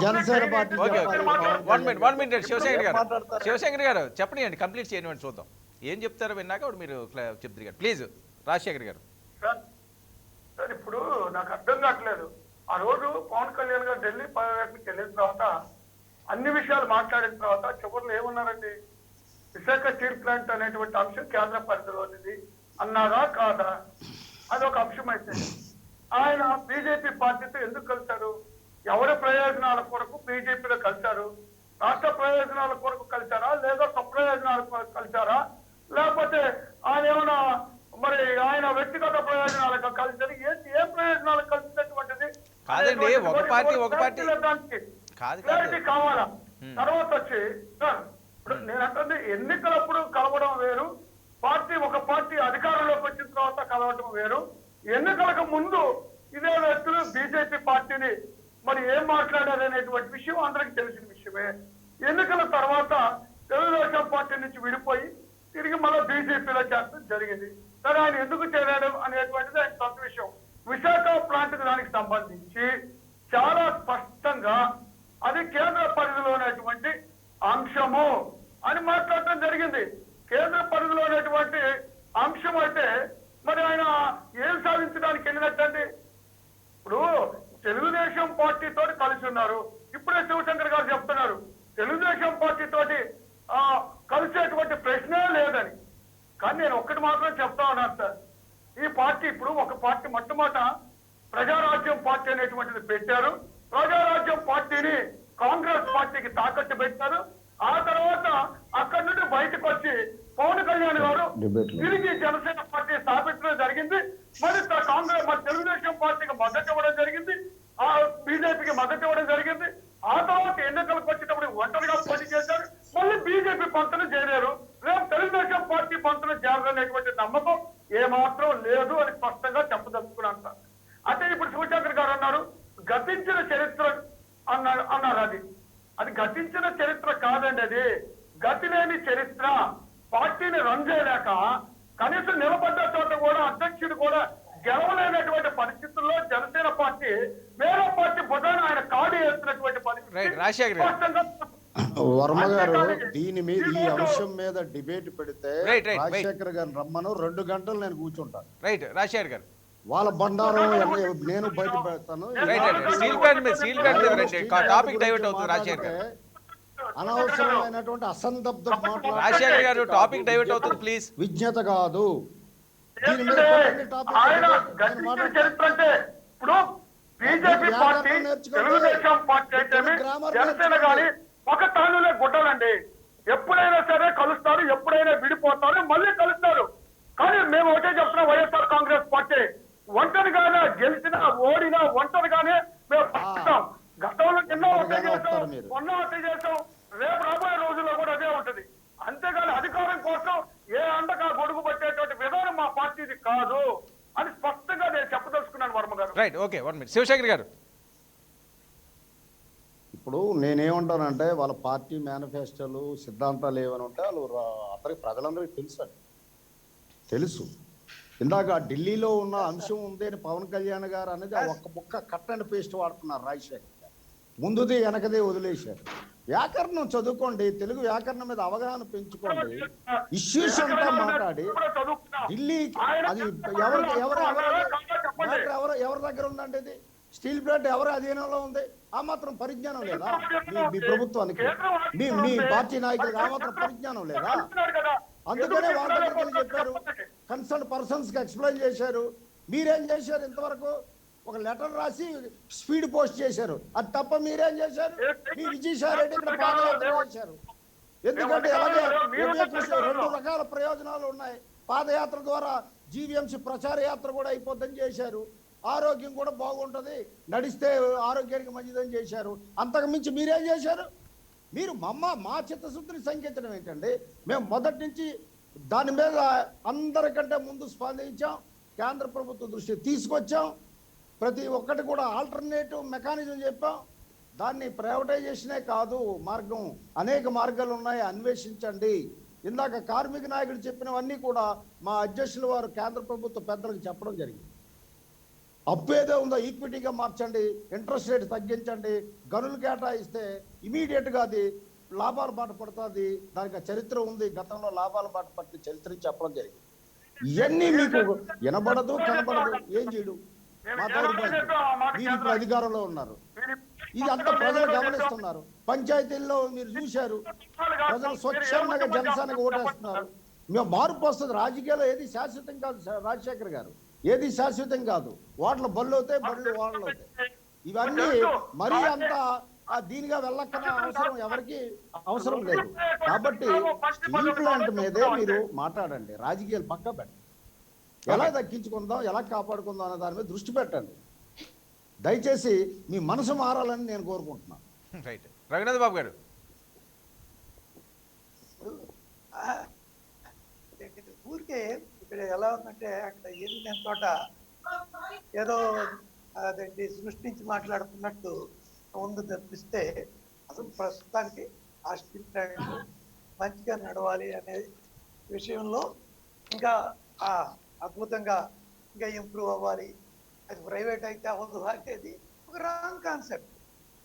Janasena party one minute Shivashankar garu చెప్పండి, కంప్లీట్ చేయనివ్వండి చూద్దాం. ఏం చెప్తారో విన్నాక మీరు చెప్తారు గారు. ప్లీజ్ రాజశేఖర్ గారు. సార్ ఇప్పుడు నాకు అర్థం కావట్లేదు. ఆ రోజు పవన్ కళ్యాణ్ గారు ఢిల్లీ పర్యటనకి వెళ్ళిన తర్వాత అన్ని విషయాలు మాట్లాడిన తర్వాత చివరిలో ఏమన్నారండి? విశాఖ స్టీల్ ప్లాంట్ అనేటువంటి అంశం కేంద్ర పరిధిలోనిది అన్నారా కాదా? అది ఒక అంశం. అయితే ఆయన బీజేపీ పార్టీతో ఎందుకు కలిశారు? ఎవరి ప్రయోజనాల కొరకు బీజేపీలో కలిశారు? రాష్ట్ర ప్రయోజనాల కొరకు కలిశారా, లేదా స్వప్రయోజనాల కొరకు కలిశారా, లేకపోతే ఆయన ఏమైనా మరి ఆయన వ్యక్తిగత ప్రయోజనాలకు కలిసి ఏ ప్రయోజనాలకు కలిసినటువంటిది కాదండి, ఒక పార్టీ క్లారిటీ కావాలా? తర్వాత వచ్చి ఇప్పుడు నేను అంటే ఎన్నికలప్పుడు కలవడం వేరు, ఒక పార్టీ అధికారంలోకి వచ్చిన తర్వాత కలవడం వేరు. ఎన్నికలకు ముందు ఇదే వ్యక్తులు బీజేపీ పార్టీని మరి ఏం మాట్లాడారు అనేటువంటి విషయం అందరికి తెలిసిన విషయమే. ఎన్నికల తర్వాత తెలుగుదేశం పార్టీ నుంచి విడిపోయి తిరిగి మళ్ళీ బీజేపీలో చేరడం జరిగింది. సరే, ఆయన ఎందుకు చేరాడు అనేటువంటిది ఆయన సొంత విషయం. విశాఖ ప్లాంట్ దానికి సంబంధించి చాలా స్పష్టంగా అది కేంద్ర పరిధిలో ఉన్నటువంటి అంశము అని మాట్లాడటం జరిగింది. కేంద్ర పరిధిలో ఉన్నటువంటి అంశం అయితే మరి ఆయన ఏం సాధించడానికి వెళ్ళినట్టండి? ఇప్పుడు తెలుగుదేశం పార్టీతో కలిసి ఉన్నారు. ఇప్పుడే శివశంకర్ గారు చెప్తున్నారు తెలుగుదేశం పార్టీ తోటి కలిసేటువంటి ప్రశ్నే లేదని. కానీ నేను ఒక్కటి మాత్రం చెప్తా ఉన్నాను సార్, ఈ పార్టీ ఇప్పుడు ఒక పార్టీ మొట్టమొదట ప్రజారాజ్యం పార్టీ అనేటువంటిది పెట్టారు. ప్రజారాజ్యం పార్టీని కాంగ్రెస్ పార్టీకి తాకట్టు పెట్టారు. ఆ తర్వాత అక్కడి నుండి బయటకు వచ్చి పవన్ కళ్యాణ్ గారు తిరిగి జనసేన పార్టీ స్థాపించడం జరిగింది. మరి కాంగ్రెస్ తెలుగుదేశం పార్టీకి మద్దతు ఇవ్వడం జరిగింది, ఆ బీజేపీకి మద్దతు ఇవ్వడం జరిగింది. ఆ తర్వాత ఎన్నికలకు వచ్చేటప్పుడు ఒంటరిగా పోటీ చేశారు. మళ్ళీ బీజేపీ పంతను చేరారు. రేపు తెలుగుదేశం పార్టీ పంతను చేరాలనేటువంటి నమ్మకం ఏమాత్రం లేదు అని స్పష్టంగా చెప్పదలుచుకున్నాను సార్. అంటే ఇప్పుడు శివశంకర్ గారు అన్నారు గతించిన చరిత్ర అన్నారు. అది గతించిన చరిత్ర కాదండి, అది గతి లేని చరిత్ర. పార్టీని రన్ చేయలేక కనీసం నిలబడ్డ చోట కూడా అధ్యక్షుడు కూడా గెలవలేనటువంటి పరిస్థితుల్లో జనసేన పార్టీ వేరే పార్టీ బుధాన ఆయన కాడి వేస్తున్నటువంటి పరిస్థితి. వర్మ గారు దీని మీద ఈ అంశం మీద డిబేట్ పెడితే రాజశేఖర్ గారు రమ్మను 2 గంటలు నేను కూర్చుంటాను. రైట్ రాజశేఖర్ గారు వాళ్ళ బండారం నేను బయట పెడతాను. అనవసరమైనటువంటి అసందర్భ మాట్లాడారు. టాపిక్ డైవర్ట్ అవుతుంది ప్లీజ్. విజ్ఞత కాదు. దీని మీద ఆయన గతించిన చరిత్ర అంటే ఇప్పుడు బీజేపీ పార్టీ తెలుగుదేశం పార్టీ అయితే జనసేన కానీ ఒక తానులే గుడ్డలండి. ఎప్పుడైనా సరే కలుస్తారు, ఎప్పుడైనా విడిపోతారు, మళ్ళీ కలుస్తారు. కానీ మేము ఒకటే చెప్తున్నాం, వైఎస్ఆర్ కాంగ్రెస్ పార్టీ ఒంటరిగానే గెలిచినా ఓడినా ఒంటరిగానే మేము పట్టుతాం. గతంలో ఎన్నో ఒకటి చేసాం, మొన్న ఒకటి చేసాం, రేపు రాబోయే రోజుల్లో కూడా అదే ఉంటది. అంతేగాని అధికారం కోసం ఏ అండగా గొడుగు పట్టేటువంటి విధానం మా పార్టీది కాదు అని స్పష్టంగా నేను చెప్పదలుచుకున్నాను వర్మ గారు. రైట్, ఓకే, 1 minute శివశంకర్ గారు. ఇప్పుడు నేనేమంటానంటే వాళ్ళ పార్టీ మేనిఫెస్టోలు సిద్ధాంతాలు ఏమైనా ఉంటే వాళ్ళు అందరికి ప్రజలందరికీ తెలుసు. ఇందాక ఢిల్లీలో ఉన్న అంశం ఉంది అని పవన్ కళ్యాణ్ గారు అనేది ఒక్క ముక్క కట్ అండ్ పేస్ట్ వాడుతున్నారు. రాజశేఖర్ గారు ముందుది వెనకదే వదిలేశారు. వ్యాకరణం చదువుకోండి, తెలుగు వ్యాకరణం మీద అవగాహన పెంచుకోండి. ఇష్యూస్ అంతా మాట్లాడి ఢిల్లీ అది ఎవరి దగ్గర ఉందండి? ఇది స్టీల్ ప్లాంట్ ఎవరి అధీనంలో ఉంది? ఆ మాత్రం పరిజ్ఞానం లేదా మీ ప్రభుత్వానికి? మీ పార్టీ నాయకులకు ఆ మాత్రం పరిజ్ఞానం లేదా? అందుకనే వాళ్ళ దగ్గరికి చెప్పారు, కన్సర్న్ పర్సన్స్ కి ఎక్స్ప్లెయిన్ చేశారు. మీరేం చేశారు? ఇంతవరకు ఒక లెటర్ రాసి స్పీడ్ పోస్ట్ చేశారు. అది తప్ప మీరేం చేశారు? మీ విజయసాయి రెడ్డి ఇక్కడ పాదయాత్ర చేశారు. ఎందుకంటే అలాగే 2 రకాల ప్రయోజనాలు ఉన్నాయి. పాదయాత్ర ద్వారా జీవీఎంసీ ప్రచార యాత్ర కూడా అయిపోద్దని చేశారు. ఆరోగ్యం కూడా బాగుంటుంది, నడిస్తే ఆరోగ్యానికి మంచిదని చేశారు. అంతకు మించి మీరేం చేశారు? మీరు మా చిత్తశుద్ధిని శంకించడం ఏంటండి? మేము మొదటి నుంచి దాని మీద అందరికంటే ముందు స్పందించాం, కేంద్ర ప్రభుత్వ దృష్టి తీసుకొచ్చాం. ప్రతి ఒక్కటి కూడా ఆల్టర్నేటివ్ మెకానిజం చెప్పాం. దాన్ని ప్రైవేటైజేషనే కాదు మార్గం, అనేక మార్గాలు ఉన్నాయి, అన్వేషించండి. ఇందాక కార్మిక నాయకుడు చెప్పినవన్నీ కూడా మా అధ్యక్షుల వారు కేంద్ర ప్రభుత్వ పెద్దలకు చెప్పడం జరిగింది. అప్పు ఏదో ఉందో ఈక్విటీగా మార్చండి, ఇంట్రెస్ట్ రేట్ తగ్గించండి, గనులు కేటాయిస్తే ఇమీడియట్గా అది లాభాల బాట పడుతుంది. దానికి చరిత్ర ఉంది, గతంలో లాభాల బాట పట్టిన చరిత్ర చెప్పడం జరిగింది. ఇవన్నీ మీకు వినబడదు, కనబడదు, ఏం చేయడు. మా మీరు ఇప్పుడు అధికారంలో ఉన్నారు, ఇది అంతా ప్రజలు గమనిస్తున్నారు. పంచాయతీల్లో మీరు చూశారు, ప్రజలు స్వచ్ఛందంగా జనసేనకు ఓటేస్తున్నారు. మేము మార్పు వస్తుంది. రాజకీయాల్లో ఏది శాశ్వతం కాదు రాజశేఖర్ గారు, ఏది శాశ్వతం కాదు. ఓట్ల బళ్ళు అవుతాయి, బళ్ళు ఓట్లు అవుతాయి. ఇవన్నీ మరీ అంత దీనిగా వెళ్ళక్కన అవసరం ఎవరికి అవసరం లేదు. కాబట్టి స్టీల్ ప్లాంట్ మీదే మీరు మాట్లాడండి, రాజకీయాలు పక్క పెట్టండి. ఎలా దక్కించుకుందాం, ఎలా కాపాడుకుందాం అనే దాని మీద దృష్టి పెట్టండి. దయచేసి మీ మనసు మారాలని నేను కోరుకుంటున్నాను. రైట్, రఘునాథ్ బాబు గారు. ఆ, ఇది ఊరికే ఇక్కడ ఎలా ఉందంటే అక్కడ వెళ్ళిన చోట ఏదో అదేంటి సృష్టించి మాట్లాడుతున్నట్టు ఉంది తప్పిస్తే అసలు ప్రస్తుతానికి ఆ స్టీల్ ప్లాంట్ మంచిగా నడవాలి అనే విషయంలో ఇంకా ఆ అద్భుతంగా ఇంకా ఇంప్రూవ్ అవ్వాలి, అది ప్రైవేట్ అయితే అవ్వదు అనేది ఒక రాంగ్ కాన్సెప్ట్.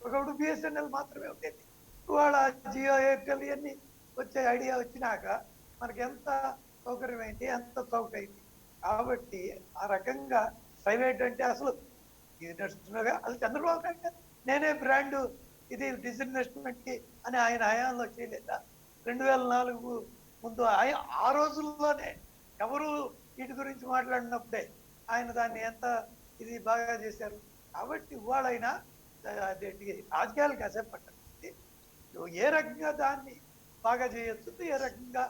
ఒకప్పుడు బిఎస్ఎన్ఎల్ మాత్రమే ఉండేది, ఇవాళ జియో ఎయిర్టెల్ ఇవన్నీ వచ్చే ఐడియా వచ్చినాక మనకి ఎంత సౌకర్యమైంది, ఎంత చౌకైంది. కాబట్టి ఆ రకంగా ప్రైవేట్ అంటే అసలు ఇది నడుస్తున్నగా అది చంద్రబాబు నాయుడు నేనే బ్రాండ్ ఇది డిస్ఇన్వెస్ట్మెంట్ కి అని ఆయన హయాంలో చేయలేదా? 2004 ముందు ఆ రోజుల్లోనే ఎవరు వీటి గురించి మాట్లాడినప్పుడే ఆయన దాన్ని ఎంత ఇది బాగా చేశారు. కాబట్టి ఇవాళైనా అదేంటి రాజకీయాలకు అసెపట్టండి, ఏ రకంగా దాన్ని బాగా చేయొచ్చు, ఏ రకంగా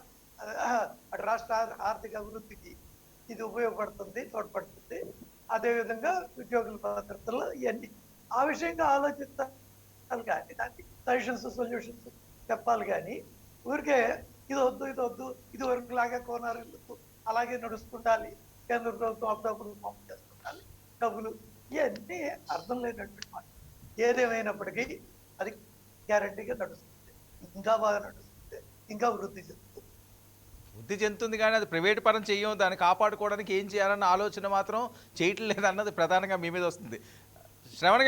అటు రాష్ట్ర ఆర్థిక అభివృద్ధికి ఇది ఉపయోగపడుతుంది, తోడ్పడుతుంది, అదేవిధంగా ఉద్యోగుల భద్రతలో ఇవన్నీ ఆ విషయంగా ఆలోచించాలి కానీ దానికి సజెషన్స్ సొల్యూషన్స్ చెప్పాలి కానీ ఊరికే ఇది వద్దు ఇది వద్దు ఇది వరకు లాగా కోనారు అలాగే నడుస్తుండాలి, కేంద్ర ప్రభుత్వం అప్పుడప్పుడు పంపు చేస్తుండాలి డబ్బులు, ఇవన్నీ అర్థం లేనటువంటి మాట. ఏదేమైనప్పటికీ అది గ్యారంటీగా నడుస్తుంది, ఇంకా బాగా నడుస్తుంది, ఇంకా వృద్ధి చెందుతుంది. వృద్ధి చెందుతుంది కానీ అది ప్రైవేట్ పరం చెయ్యం, దాన్ని కాపాడుకోవడానికి ఏం చేయాలన్న ఆలోచన మాత్రం చేయట్లేదు అన్నది ప్రధానంగా మీ మీద వస్తుంది. శ్రవణ్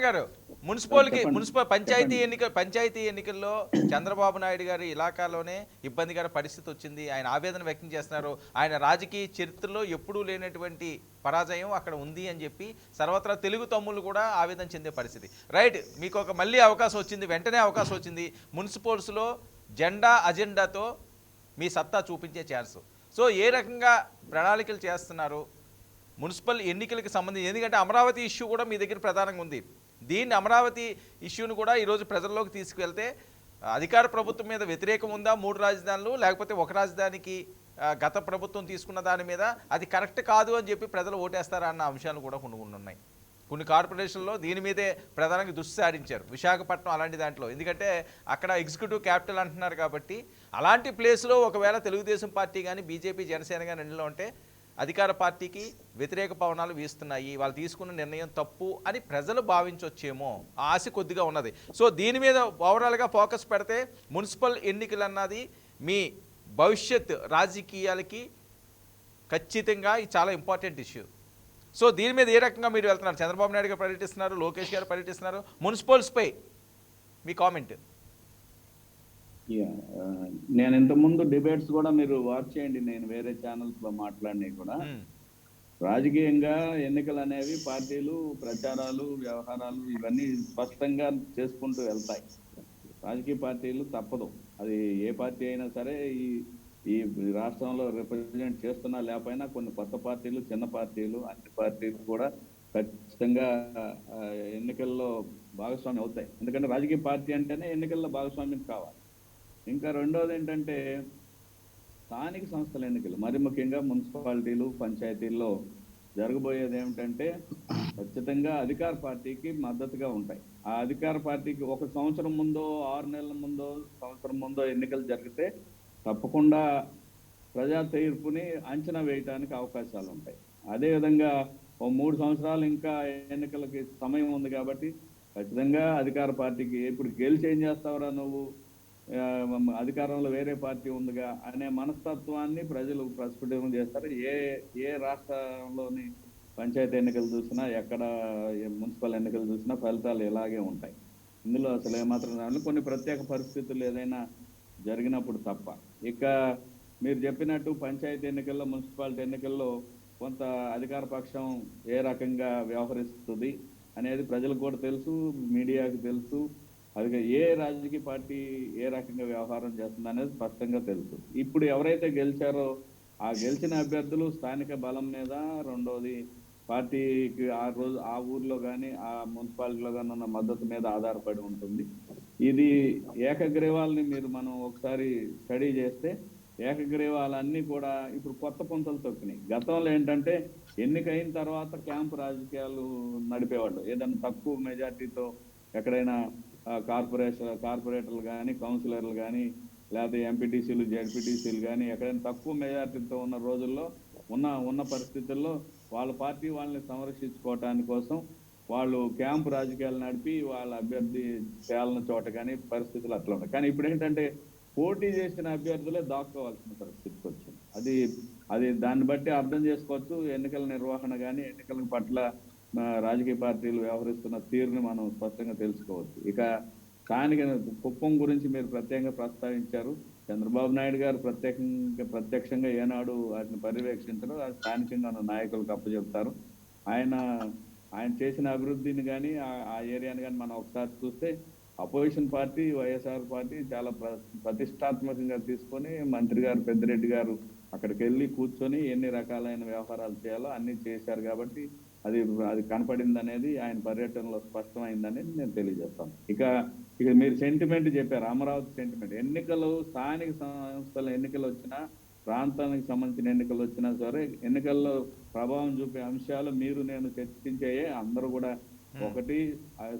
గారు మున్సిపల్ పంచాయతీ ఎన్నికల్లో చంద్రబాబు నాయుడు గారి ఇలాకాలోనే ఇబ్బందికర పరిస్థితి వచ్చింది. ఆయన ఆవేదన వ్యక్తం చేస్తున్నారు. ఆయన రాజకీయ చరిత్రలో ఎప్పుడూ లేనటువంటి పరాజయం అక్కడ ఉంది అని చెప్పి సర్వత్రా తెలుగు తమ్ముళ్ళు కూడా ఆవేదన చెందే పరిస్థితి. రైట్, మీకు ఒక మళ్ళీ అవకాశం వచ్చింది, వెంటనే అవకాశం వచ్చింది. మున్సిపల్స్లో అజెండాతో మీ సత్తా చూపించే ఛాన్స్. సో ఏ రకంగా ప్రణాళికలు చేస్తున్నారు మున్సిపల్ ఎన్నికలకు సంబంధించి? ఎందుకంటే అమరావతి ఇష్యూ కూడా మీ దగ్గర ప్రధానంగా ఉంది. దీన్ని అమరావతి ఇష్యూను కూడా ఈరోజు ప్రజల్లోకి తీసుకువెళ్తే అధికార ప్రభుత్వం మీద వ్యతిరేకం ఉందా, 3 రాజధానులు లేకపోతే ఒక రాజధానికి గత ప్రభుత్వం తీసుకున్న దాని మీద అది కరెక్ట్ కాదు అని చెప్పి ప్రజలు ఓటేస్తారా అన్న అంశాలు కూడా కొన్ని ఉన్నాయి. కొన్ని కార్పొరేషన్లో దీని మీదే ప్రధానంగా దృష్టి సారించారు. విశాఖపట్నం అలాంటి దాంట్లో, ఎందుకంటే అక్కడ ఎగ్జిక్యూటివ్ క్యాపిటల్ అంటున్నారు కాబట్టి అలాంటి ప్లేస్లో ఒకవేళ తెలుగుదేశం పార్టీ కానీ బీజేపీ జనసేన కానీ రెండులో ఉంటే అధికార పార్టీకి వ్యతిరేక పవనాలు వీస్తున్నాయి, వాళ్ళు తీసుకున్న నిర్ణయం తప్పు అని ప్రజలు భావించవచ్చేమో ఆ ఆశ కొద్దిగా ఉన్నది. సో దీని మీద ఓవరాల్గా ఫోకస్ పెడితే మున్సిపల్ ఎన్నికలు అన్నది మీ భవిష్యత్ రాజకీయాలకి ఖచ్చితంగా ఇది చాలా ఇంపార్టెంట్ ఇష్యూ. సో దీని మీద ఏ రకంగా మీరు వెళ్తున్నారు? చంద్రబాబు నాయుడు గారు పర్యటిస్తున్నారు, లోకేష్ గారు పర్యటిస్తున్నారు, మున్సిపల్స్పై మీ కామెంట్. నేను ఇంతకుముందు డిబేట్స్ కూడా మీరు వాచ్ చేయండి, నేను వేరే ఛానల్స్ లో మాట్లాడినవి కూడా. రాజకీయంగా ఎన్నికలు అనేవి పార్టీలు ప్రచారాలు వ్యవహారాలు ఇవన్నీ స్పష్టంగా చేసుకుంటూ వెళ్తాయి. రాజకీయ పార్టీలు తప్పదు, అది ఏ పార్టీ అయినా సరే ఈ రాష్ట్రంలో రిప్రజెంట్ చేస్తున్నా లేకపోయినా కొన్ని కొత్త పార్టీలు, చిన్న పార్టీలు, అన్ని పార్టీలు కూడా ఖచ్చితంగా ఎన్నికల్లో భాగస్వామ్యం అవుతాయి. ఎందుకంటే రాజకీయ పార్టీ అంటేనే ఎన్నికల్లో భాగస్వామ్యం కావాలి. ఇంకా రెండోది ఏంటంటే స్థానిక సంస్థల ఎన్నికలు, మరి ముఖ్యంగా మున్సిపాలిటీలు పంచాయతీల్లో జరగబోయేది ఏమిటంటే ఖచ్చితంగా అధికార పార్టీకి మద్దతుగా ఉంటాయి. ఆ అధికార పార్టీకి 1 సంవత్సరం ముందో 6 నెలల ముందో సంవత్సరం ముందో ఎన్నికలు జరిగితే తప్పకుండా ప్రజా తీర్పుని అంచనా వేయడానికి అవకాశాలు ఉంటాయి. అదేవిధంగా 3 సంవత్సరాలు ఇంకా ఎన్నికలకి సమయం ఉంది కాబట్టి ఖచ్చితంగా అధికార పార్టీకి ఇప్పుడు గెలిచి ఏం చేస్తావురా నువ్వు, అధికారంలో వేరే పార్టీ ఉందిగా అనే మనస్తత్వాన్ని ప్రజలు ప్రస్ఫుటం చేస్తారు. ఏ రాష్ట్రంలోని పంచాయతీ ఎన్నికలు చూసినా, ఎక్కడ మున్సిపల్ ఎన్నికలు చూసినా ఫలితాలు ఇలాగే ఉంటాయి. ఇందులో అసలు ఏమాత్రం కొన్ని ప్రత్యేక పరిస్థితులు ఏదైనా జరిగినప్పుడు తప్ప. ఇక మీరు చెప్పినట్టు పంచాయతీ ఎన్నికల్లో, మున్సిపాలిటీ ఎన్నికల్లో కొంత అధికార పక్షం ఏ రకంగా వ్యవహరిస్తుంది అనేది ప్రజలకు కూడా తెలుసు, మీడియాకి తెలుసు. అది ఏ రాజకీయ పార్టీ ఏ రకంగా వ్యవహారం చేస్తుంది అనేది స్పష్టంగా తెలుసు. ఇప్పుడు ఎవరైతే గెలిచారో ఆ గెలిచిన అభ్యర్థులు స్థానిక బలం మీద, రెండోది పార్టీకి ఆ ఊర్లో కానీ ఆ మున్సిపాలిటీలో కానీ ఉన్న మద్దతు మీద ఆధారపడి ఉంటుంది. ఇది ఏకగ్రీవాలని మనం ఒకసారి స్టడీ చేస్తే ఏకగ్రీవాలన్నీ కూడా ఇప్పుడు కొత్త పుంతలు తొక్కినాయి. గతంలో ఏంటంటే ఎన్నికైన తర్వాత క్యాంపు రాజకీయాలు నడిపేవాళ్ళు, ఏదైనా తక్కువ మెజార్టీతో ఎక్కడైనా కార్పొరేటర్లు కానీ కౌన్సిలర్లు కానీ లేకపోతే ఎంపీటీసీలు జెడ్పీటీసీలు కానీ ఎక్కడైనా తక్కువ మెజార్టీతో ఉన్న రోజుల్లో ఉన్న పరిస్థితుల్లో వాళ్ళ పార్టీ వాళ్ళని సంరక్షించుకోవటానికి కోసం వాళ్ళు క్యాంపు రాజకీయాలు నడిపి వాళ్ళ అభ్యర్థి చేయాలన్న చోట కానీ పరిస్థితులు అట్లా ఉన్నాయి. కానీ ఇప్పుడు ఏంటంటే పోటీ చేసిన అభ్యర్థులే దాక్కోవాల్సిన పరిస్థితికి వచ్చింది. అది దాన్ని బట్టి అర్థం చేసుకోవచ్చు. ఎన్నికల నిర్వహణ కానీ ఎన్నికల పట్ల రాజకీయ పార్టీలు వ్యవహరిస్తున్న తీరుని మనం స్పష్టంగా తెలుసుకోవచ్చు. ఇక స్థానిక కుప్పం గురించి మీరు ప్రత్యేకంగా ప్రస్తావించారు. చంద్రబాబు నాయుడు గారు ప్రత్యక్షంగా ఏనాడు వాటిని పర్యవేక్షించరు, స్థానికంగా ఉన్న నాయకులకు అప్పచెప్తారు. ఆయన చేసిన అభివృద్ధిని కానీ ఆ ఏరియాని కానీ మనం ఒకసారి చూస్తే అపోజిషన్ పార్టీ వైఎస్ఆర్ పార్టీ చాలా ప్రతిష్టాత్మకంగా తీసుకొని మంత్రి గారు పెద్దిరెడ్డి గారు అక్కడికి వెళ్ళి కూర్చొని ఎన్ని రకాలైన వ్యవహారాలు చేయాలో అన్ని చేశారు. కాబట్టి అది కనపడింది అనేది ఆయన పర్యటనలో స్పష్టమైందనేది నేను తెలియజేస్తాను. ఇక మీరు సెంటిమెంట్ చెప్పారు, అమరావతి సెంటిమెంట్. ఎన్నికలు స్థానిక సంస్థల ఎన్నికలు వచ్చినా ప్రాంతానికి సంబంధించిన ఎన్నికలు వచ్చినా సరే ఎన్నికల్లో ప్రభావం చూపే అంశాలు మీరు నేను చర్చించాయే. అందరూ కూడా ఒకటి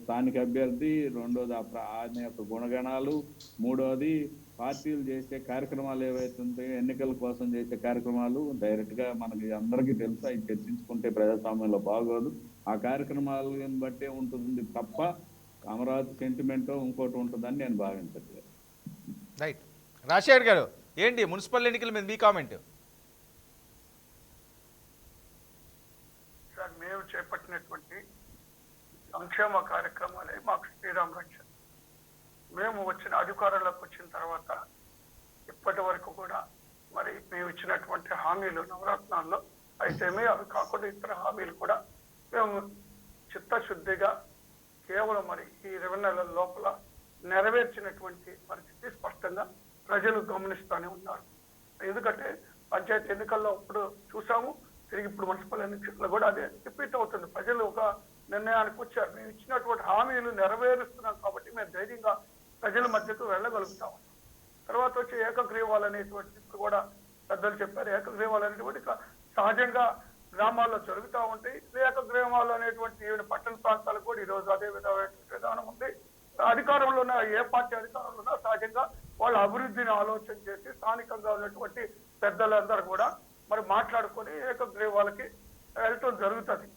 స్థానిక అభ్యర్థి, రెండోది ఆయన యొక్క గుణగణాలు, మూడోది పార్టీలు చేసే కార్యక్రమాలు ఏవైతే ఉంటాయో ఎన్నికల కోసం చేసే కార్యక్రమాలు డైరెక్ట్ గా మనకి అందరికీ తెలుసు. అవి చర్చించుకుంటే ప్రజాస్వామ్యంలో బాగోదు. ఆ కార్యక్రమాలను బట్టే ఉంటుంది తప్ప అమరావతి సెంటిమెంటో ఇంకోటి ఉంటుందని నేను భావించట్లేదు. రైట్. రాజశేఖర్ గారు ఏంటి మున్సిపల్ ఎన్నికల మీద మీ కామెంట్? సార్, మేము చేపట్టినటువంటి సంక్షేమ కార్యక్రమాలే మాకు శ్రీరామ్ రక్ష. మేము అధికారంలోకి వచ్చిన తర్వాత ఇప్పటి వరకు కూడా మరి మేము ఇచ్చినటువంటి హామీలు నవరత్నాల్లో అయితేమే, అవి కాకుండా ఇతర హామీలు కూడా మేము చిత్తశుద్ధిగా కేవలం మరి ఈ 20 నెలల లోపల నెరవేర్చినటువంటి పరిస్థితి స్పష్టంగా ప్రజలు గమనిస్తూనే ఉన్నారు. ఎందుకంటే పంచాయతీ ఎన్నికల్లో ఇప్పుడు చూసాము, తిరిగి ఇప్పుడు మున్సిపల్ ఎన్నికల్లో కూడా అదే రిపీట్ అవుతుంది. ప్రజలు ఒక నిర్ణయానికి వచ్చారు. మేము ఇచ్చినటువంటి హామీలు నెరవేరుస్తున్నాం కాబట్టి మేము ధైర్యంగా ప్రజల మధ్యకు వెళ్ళగలుగుతాం. తర్వాత వచ్చి ఏకగ్రీవాలు అనేటువంటి ఇప్పుడు కూడా పెద్దలు చెప్పారు. ఏకగ్రీవాలు అనేటువంటి సహజంగా గ్రామాల్లో జరుగుతూ ఉంటాయి. ఏకగ్రీవాలు అనేటువంటి పట్టణ ప్రాంతాలకు కూడా ఈరోజు అదే విధానం ఉంది. అధికారంలో ఉన్న ఏ పార్టీ అధికారంలో ఉన్నా సహజంగా వాళ్ళ అభివృద్ధిని ఆలోచన చేసి స్థానికంగా ఉన్నటువంటి పెద్దలందరూ కూడా మరి మాట్లాడుకొని ఏకగ్రీవాలకి వెళ్ళటం జరుగుతుంది.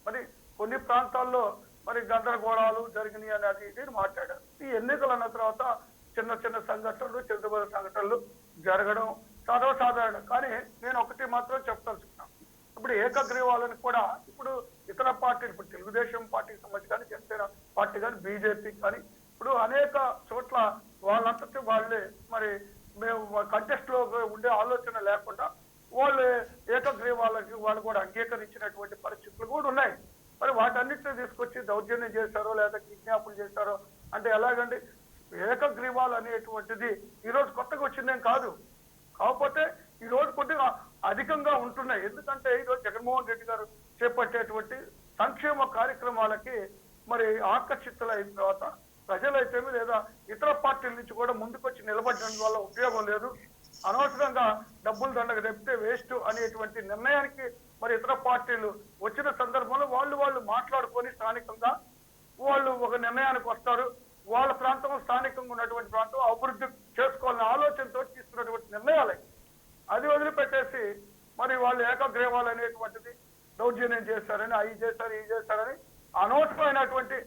మరి కొన్ని ప్రాంతాల్లో మరి గందరగోళాలు జరిగినాయి అనేది ఇది మాట్లాడారు. ఈ ఎన్నికలు అన్న తర్వాత చిన్న చిన్న సంఘటనలు, చిన్న సంఘటనలు జరగడం సర్వసాధారణం. కానీ నేను ఒకటి మాత్రం చెప్పదలుచుకున్నాను. ఇప్పుడు ఏకగ్రీవాలను కూడా ఇప్పుడు ఇతర పార్టీలు, ఇప్పుడు తెలుగుదేశం పార్టీకి సంబంధించి కానీ, జనసేన పార్టీ కానీ, బీజేపీ కానీ ఇప్పుడు అనేక చోట్ల వాళ్ళంతటి వాళ్ళే మరి మేము కంటెస్ట్ లో ఉండే ఆలోచన లేకుండా వాళ్ళు ఏకగ్రీవాలకి వాళ్ళు కూడా అంగీకరించినటువంటి పరిస్థితులు కూడా ఉన్నాయి. మరి వాటన్నిటిని తీసుకొచ్చి దౌర్జన్యం చేశారో లేదా కిడ్నాపులు చేశారో అంటే ఎలాగండి? ఏకగ్రీవాలు అనేటువంటిది ఈరోజు కొత్తగా వచ్చిందేం కాదు. కాకపోతే ఈ రోజు కొద్దిగా అధికంగా ఉంటున్నాయి. ఎందుకంటే ఈరోజు జగన్మోహన్ రెడ్డి గారు చేపట్టేటువంటి సంక్షేమ కార్యక్రమాలకి మరి ఆకర్షితులైన తర్వాత ప్రజలైతేమి లేదా ఇతర పార్టీల నుంచి కూడా ముందుకొచ్చి నిలబడడం వల్ల ఉపయోగం లేదు, అనవసరంగా డబ్బులు దండగ తెప్పితే వేస్ట్ అనేటువంటి నిర్ణయానికి మరి ఇతర పార్టీలు వచ్చిన సందర్భంలో వాళ్ళు మాట్లాడుకొని స్థానికంగా వాళ్ళు ఒక నిర్ణయానికి వస్తారు. వాళ్ళ ప్రాంతం స్థానికంగా ఉన్నటువంటి ప్రాంతం అభివృద్ధి చేసుకోవాలనే ఆలోచనతో తీసుకున్నటువంటి నిర్ణయాలే. అది వదిలిపెట్టేసి మరి వాళ్ళు ఏకగ్రీవాలు అనేటువంటిది దౌర్జన్యం చేశారని, అవి చేశారు ఈ చేశారని అనవసరమైనటువంటి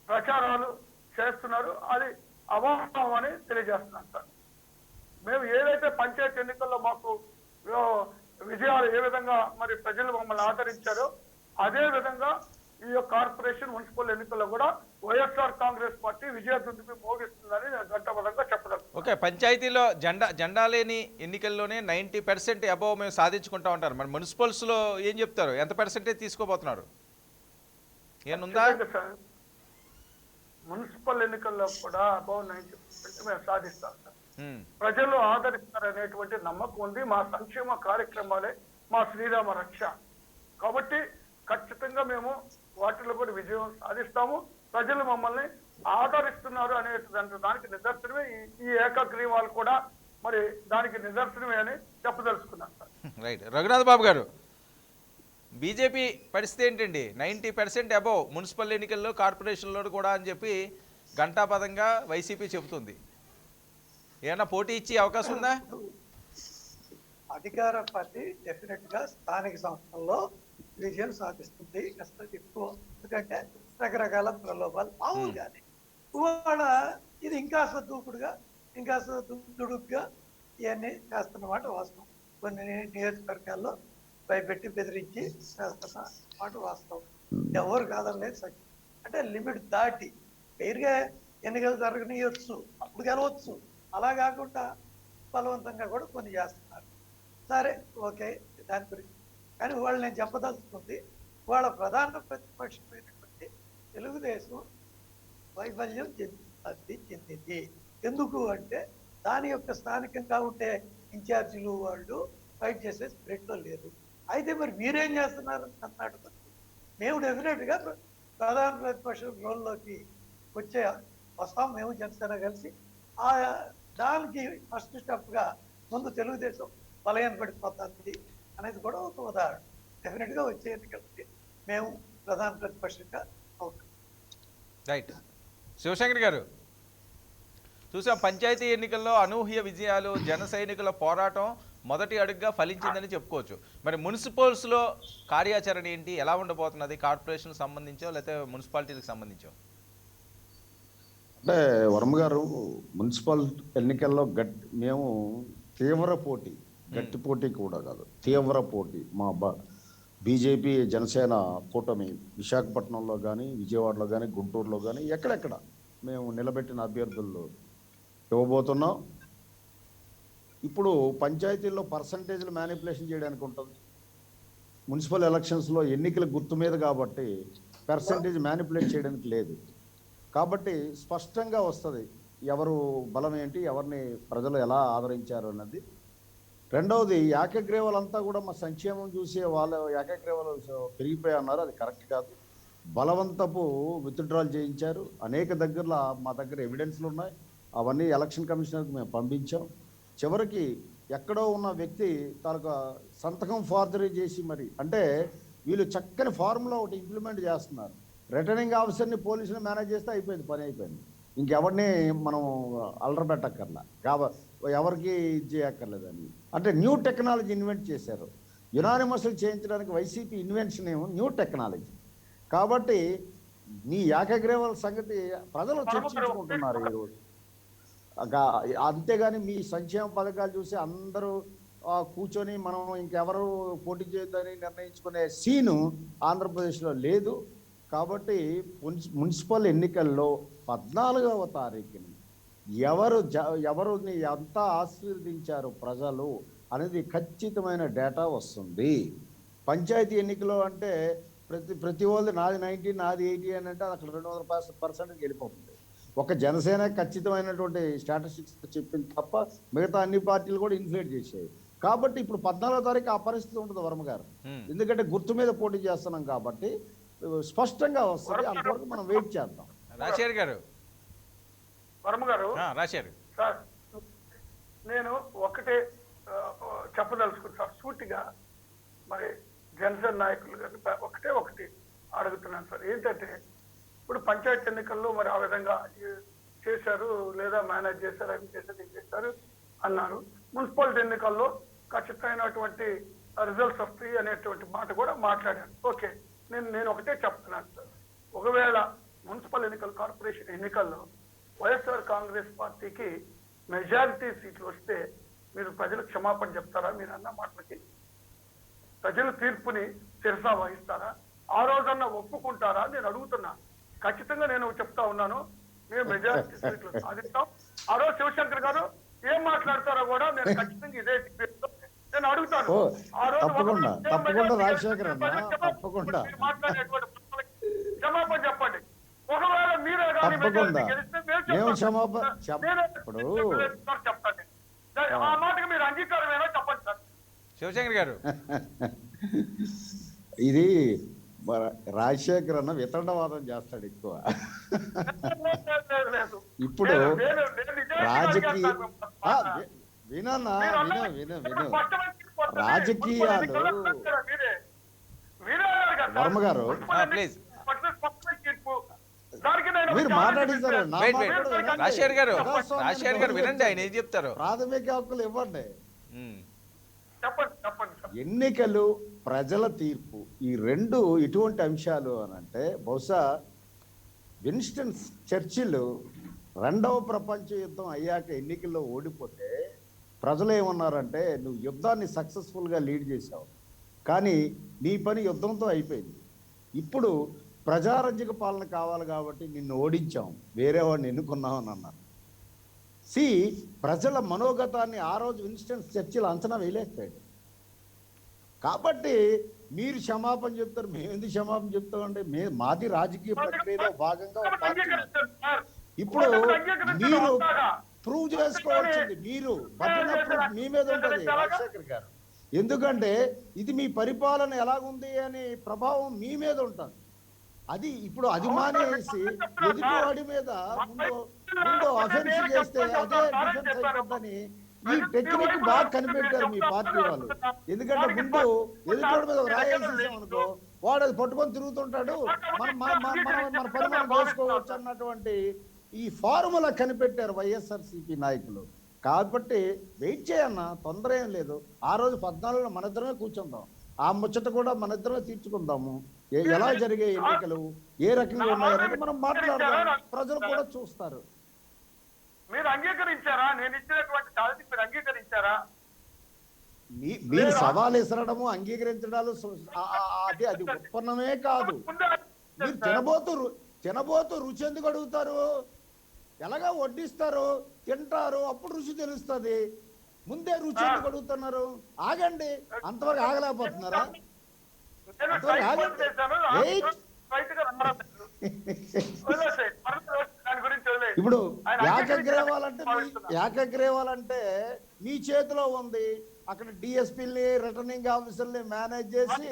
ప్రచారాలు చేస్తున్నారు. అది అవాస్తవం అని తెలియజేస్తున్నాను సార్. మేము ఏదైతే పంచాయతీ ఎన్నికల్లో మాకు విజయాలు ఏ విధంగా మరి ప్రజలు మమ్మల్ని ఆదరించారో అదే విధంగా ఈ కార్పొరేషన్ మున్సిపల్ ఎన్నికల్లో కూడా వైఎస్ఆర్ కాంగ్రెస్ పార్టీ విజయదుందుకు మోగిస్తుందని ఘంటాపథంగా చెప్పగలను. ఓకే, పంచాయతీలో జెండా లేని ఎన్నికల్లోనే 90% అబౌవ్ మేము సాధించుకుంటా ఉంటారు. మరి మున్సిపల్స్లో ఏం చెప్తారు? ఎంత పర్సెంటేజ్ తీసుకోబోతున్నారు? ఏముందా? మున్సిపల్ ఎన్నికల్లో కూడా అబౌవ్ 90% మేము సాధిస్తాం సార్. ప్రజలు ఆదరిస్తారనేటువంటి నమ్మకం ఉంది. మా సంక్షేమ కార్యక్రమాలే మా శ్రీరామ రక్ష కాబట్టి ఖచ్చితంగా మేము వాటిలో కూడా విజయం సాధిస్తాము. ప్రజలు మమ్మల్ని ఆదరిస్తున్నారు అనే దానికి నిదర్శనమే ఈ ఏకగ్రీవాలు కూడా మరి దానికి నిదర్శనమే అని చెప్పదలుచుకున్నాను సార్. రైట్. రఘునాథ్ బాబు గారు, బీజేపీ పరిస్థితి ఏంటండి? 90% అబోవ్ మున్సిపల్ ఎన్నికల్లో, కార్పొరేషన్లో కూడా అని చెప్పి ఘంటాపదంగా వైసీపీ చెబుతుంది. ఏమన్నా పోటీ ఇచ్చే అవకాశం ఉందా? అధికార పార్టీ డెఫినెట్ గా స్థానిక సంస్థల్లో విజయం సాధిస్తుంది, కాస్త ఎక్కువ. ఎందుకంటే రకరకాల ప్రలోభాలు మామూలుగానే. ఇవాళ ఇది ఇంకాస్త దూకుడుగా, ఇంకాస్త దుడుగ్గా ఇవన్నీ చేస్తున్నమాట వాస్తవం. కొన్ని నియోజకవర్గాల్లో భయపెట్టి బెదిరించి చేస్తున్న మాట వాస్తవం. ఎవరు కాదనలేదు సత్యం. అంటే లిమిట్ దాటి పేరుగా ఎన్నికలు జరగనియొచ్చు, అప్పుడు గెలవచ్చు. అలా కాకుండా బలవంతంగా కూడా కొన్ని చేస్తున్నారు. సరే, ఓకే, దాని గురించి. కానీ వాళ్ళు నేను చెప్పదలుచుకుంది, వాళ్ళ ప్రధాన ప్రతిపక్షమైనటువంటి తెలుగుదేశం వైఫల్యం చెందింది. ఎందుకు అంటే దాని యొక్క స్థానికంగా ఉండే ఇన్ఛార్జీలు వాళ్ళు ఫైట్ చేసే స్పిరిట్లో లేదు. అయితే మరి మీరేం చేస్తున్నారు అన్నాడు. మేము డెఫినెట్గా ప్రధాన ప్రతిపక్ష రోల్లోకి వస్తాం, మేము జనసేన కలిసి. ఆ దానికి ఫస్ట్ స్టెప్గా ముందు తెలుగుదేశం బలహీన పడిపోతుంది అనేది కూడా ఒక ఉదాహరణ. డెఫినెట్గా వచ్చే ఎన్నికలకి మేము ప్రధాన ప్రతిపక్షంగా అవుతాం. రైట్. శివశంకర్ గారు, చూసాం పంచాయతీ ఎన్నికల్లో అనూహ్య విజయాలు, జన సైనికుల పోరాటం మొదటి అడుగుగా ఫలించిందని చెప్పుకోవచ్చు. మరి మున్సిపల్స్లో కార్యాచరణ ఏంటి, ఎలా ఉండబోతున్నది? కార్పొరేషన్ సంబంధించో లేకపోతే మున్సిపాలిటీలకు సంబంధించో? అంటే వర్మ గారు, మున్సిపల్ ఎన్నికల్లో మేము తీవ్ర పోటీ, గట్టి పోటీ కూడా కాదు, తీవ్ర పోటీ మా బీజేపీ జనసేన కూటమి విశాఖపట్నంలో కానీ, విజయవాడలో కానీ, గుంటూరులో కానీ ఎక్కడెక్కడ మేము నిలబెట్టిన అభ్యర్థుల్లో ఇవ్వబోతున్నాం. ఇప్పుడు పంచాయతీల్లో పర్సంటేజ్లు మ్యానిపులేషన్ చేయడానికి ఉంటుంది. మున్సిపల్ ఎలక్షన్స్లో ఎన్నికల గుర్తు మీద కాబట్టి పర్సంటేజ్ మ్యానిపులేట్ చేయడానికి లేదు. కాబట్టి స్పష్టంగా వస్తుంది ఎవరు బలం ఏంటి, ఎవరిని ప్రజలు ఎలా ఆదరించారు అన్నది. రెండవది, ఏకగ్రీవాలంతా కూడా మా సంక్షేమం చూసే వాళ్ళు ఏకగ్రీవాలు పెరిగిపోయి అన్నారు. అది కరెక్ట్ కాదు. బలవంతపు విత్డ్రాల్ చేయించారు. అనేక దగ్గరలో మా దగ్గర ఎవిడెన్స్లు ఉన్నాయి. అవన్నీ ఎలక్షన్ కమిషనర్కి మేము పంపించాం. చివరికి ఎక్కడో ఉన్న వ్యక్తి తాలూకా సంతకం ఫార్జరీ చేసి, మరి అంటే వీళ్ళు చక్కని ఫార్ములా ఒకటి ఇంప్లిమెంట్ చేస్తున్నారు. రిటర్నింగ్ ఆఫీసర్ని పోలీసులు మేనేజ్ చేస్తే అయిపోయింది, పని అయిపోయింది. ఇంకెవరిని మనం అలరబెట్టక్కర్లా, ఎవరికి ఇది చేయక్కర్లేదని. అంటే న్యూ టెక్నాలజీ ఇన్వెంట్ చేశారు. యునానిమస్లు చేయించడానికి వైసీపీ ఇన్వెన్షన్ ఏమో న్యూ టెక్నాలజీ. కాబట్టి మీ ఏకగ్రీవాల సంగతి ప్రజలు చర్చించుకుంటున్నారు ఈరోజు. అంతేగాని మీ సంక్షేమ పథకాలు చూసి అందరూ కూర్చొని మనం ఇంకెవరు పోటీ చేయొద్దని నిర్ణయించుకునే సీను ఆంధ్రప్రదేశ్లో లేదు. కాబట్టి మున్సిపల్ ఎన్నికల్లో 14వ తారీఖుని ఎవరుని ఎంత ఆశీర్వదించారు ప్రజలు అనేది ఖచ్చితమైన డేటా వస్తుంది. పంచాయతీ ఎన్నికలో అంటే ప్రతి వాళ్ళు నాది 90 నాది 80 అని అంటే అక్కడ 200% వెళ్ళిపోతుంది. ఒక జనసేన ఖచ్చితమైనటువంటి స్టాటిస్టిక్స్ చెప్పింది తప్ప మిగతా అన్ని పార్టీలు కూడా ఇన్ఫ్లేట్ చేసాయి. కాబట్టి ఇప్పుడు 14వ తారీఖు ఆ పరిస్థితి ఉంటుంది వర్మ గారు. ఎందుకంటే గుర్తు మీద పోటీ చేస్తున్నాం కాబట్టి స్పష్టంగా వస్తుంది. అంతవరకు మనం వెయిట్ చేద్దాం. రాజశేఖర్ గారు, వర్మ గారు, రాజశేఖర్ సార్, నేను ఒకటే చెప్పదలుచుకున్నాను సార్ సూటిగా. మరి జనసేన నాయకులు ఒకటి అడుగుతున్నాను సార్. ఏంటంటే ఇప్పుడు పంచాయతీ ఎన్నికల్లో మరి ఆ విధంగా చేశారు, లేదా మేనేజ్ చేశారు, అవి చేశారు, ఏం చేశారు అన్నారు. మున్సిపాలిటీ ఎన్నికల్లో ఖచ్చితమైనటువంటి రిజల్ట్స్ వస్తాయి అనేటువంటి మాట కూడా మాట్లాడారు. ఓకే, నేను ఒకటే చెప్తున్నాను సార్. ఒకవేళ మున్సిపల్ ఎన్నికలు, కార్పొరేషన్ ఎన్నికల్లో వైఎస్ఆర్ కాంగ్రెస్ పార్టీకి మెజారిటీ సీట్లు వస్తే మీరు ప్రజలకు క్షమాపణ చెప్తారా? మీరు అన్న మాటలకి ప్రజల తీర్పుని శిరసా వహిస్తారా? ఆ రోజన్నా ఒప్పుకుంటారా? నేను అడుగుతున్నా. ఖచ్చితంగా నేను చెప్తా ఉన్నాను, మేము మెజారిటీ సీట్లు సాధిస్తాం. ఆ రోజు శివశంకర్ గారు ఏం మాట్లాడతారో కూడా నేను ఖచ్చితంగా ఇదే నేను అడుగుతాను. ఆ రోజు మాట్లాడేటువంటి క్షమాపణ చెప్పండి. ఒకవేళ మీరే కానీ చెప్పండి. ఆ మాటకి మీరు అంగీకారమేనా చెప్పండి సార్. శివశంకర్ గారు, ఇది రాజశేఖర్ అన్న వితండవాదం చేస్తాడు ఎక్కువ. ఇప్పుడు రాజకీయ విను రాజకీయాలు మీరే అన్నారు కదా సార్. వర్మ గారు. ప్లీజ్. కొత్త తీర్పు. దానికి నేను మీరు మాట్లాడించారు నా వెయిట్ మాట వెయిట్ కూడా వినండి. రాజశేఖర్ గారు ప్రజాస్వామ్యాన్ని రాజశేఖర్ గారు వినండి ఆయన ఏం చెప్తారు. ప్రాథమిక హక్కులు ఇవ్వండి. చెప్పండి చెప్పండి సార్. ఎన్నికలు, ప్రజల తీర్పు, ఈ రెండు ఇటువంటి అంశాలు అని అంటే బహుశా విన్స్టన్ చర్చిల్ రెండవ ప్రపంచ యుద్ధం అయ్యాక ఎన్నికల్లో ఓడిపోతే ప్రజలు ఏమన్నారంటే నువ్వు యుద్ధాన్ని సక్సెస్ఫుల్గా లీడ్ చేశావు, కానీ నీ పని యుద్ధంతో అయిపోయింది. ఇప్పుడు ప్రజారంజక పాలన కావాలి కాబట్టి నిన్ను ఓడించాం, వేరే వాడిని ఎన్నుకున్నాం అని అన్నారు. ప్రజల మనోగతాన్ని ఆ రోజు విన్స్టన్ చర్చిల్ అంచనా వేయలేకపోయాడు. కాబట్టి మీరు క్షమాపణ చెప్తారు, మేము ఎందుకు క్షమాపణ చెప్తామంటే మాది రాజకీయ ప్రక్రియలో భాగంగా ఒక పార్టీ మాది. ఇప్పుడు మీరు ప్రూవ్ చేసుకోవాల్సింది, మీరు పట్టిన ప్రూఫ్ మీ మీద ఉంటుంది రాజశేఖర్ గారు. ఎందుకంటే ఇది మీ పరిపాలన ఎలాగుంది అనే ప్రభావం మీ మీద ఉంటుంది. అది ఇప్పుడు అది మానేసి ఎదుటివాడి మీద ముందు అఫెన్స్ చేస్తే అదే డిఫెన్స్ అయిపోద్దని ఈ టెక్నిక్ బాగా కనిపెట్టారు మీ పార్టీ వాళ్ళు. ఎందుకంటే ముందు ఎదుటివాడి మీద రాయేసేసాం అనుకో, వాడు అది పట్టుకొని తిరుగుతుంటాడు, మన పని మనం చేసుకోవచ్చు అన్నటువంటి ఈ ఫార్ములా కనిపెట్టారు వైఎస్ఆర్సీపీ నాయకులు. కాబట్టి వెయిట్ చేయన్న, తొందర ఏం లేదు. ఆ రోజు 14లో మన ఇద్దరమే కూర్చుందాం, ఆ ముచ్చట కూడా మన ఇద్దరమే తీర్చుకుందాము. ఎలా జరిగే ఎన్నికలు ఏ రకంగా ఉన్నాయనేది మనం మాట్లాడదాం, ప్రజలు కూడా చూస్తారు. మీరు అంగీకరించారా? నేను ఇచ్చినటువంటి ఛాలెంజ్ మీరు అంగీకరించారా? మీరు సవాల్ విసరడము అంగీకరించడాలు అది ఉత్పన్నమే కాదు. మీరు తినబోతూ రుచి ఎందుకు అడుగుతారు? ఎలాగా వడ్డిస్తారు, తింటారు, అప్పుడు రుచి తెలుస్తుంది. ముందే రుచి ఎందుకు అడుగుతున్నారు? ఆగండి, అంతవరకు ఆగలేకపోతున్నారా? ఇప్పుడు ఏకగ్రీవాలంటే మీ చేతిలో ఉంది. అక్కడ డిఎస్పీని, రిటర్నింగ్ ఆఫీసర్ని మేనేజ్ చేసి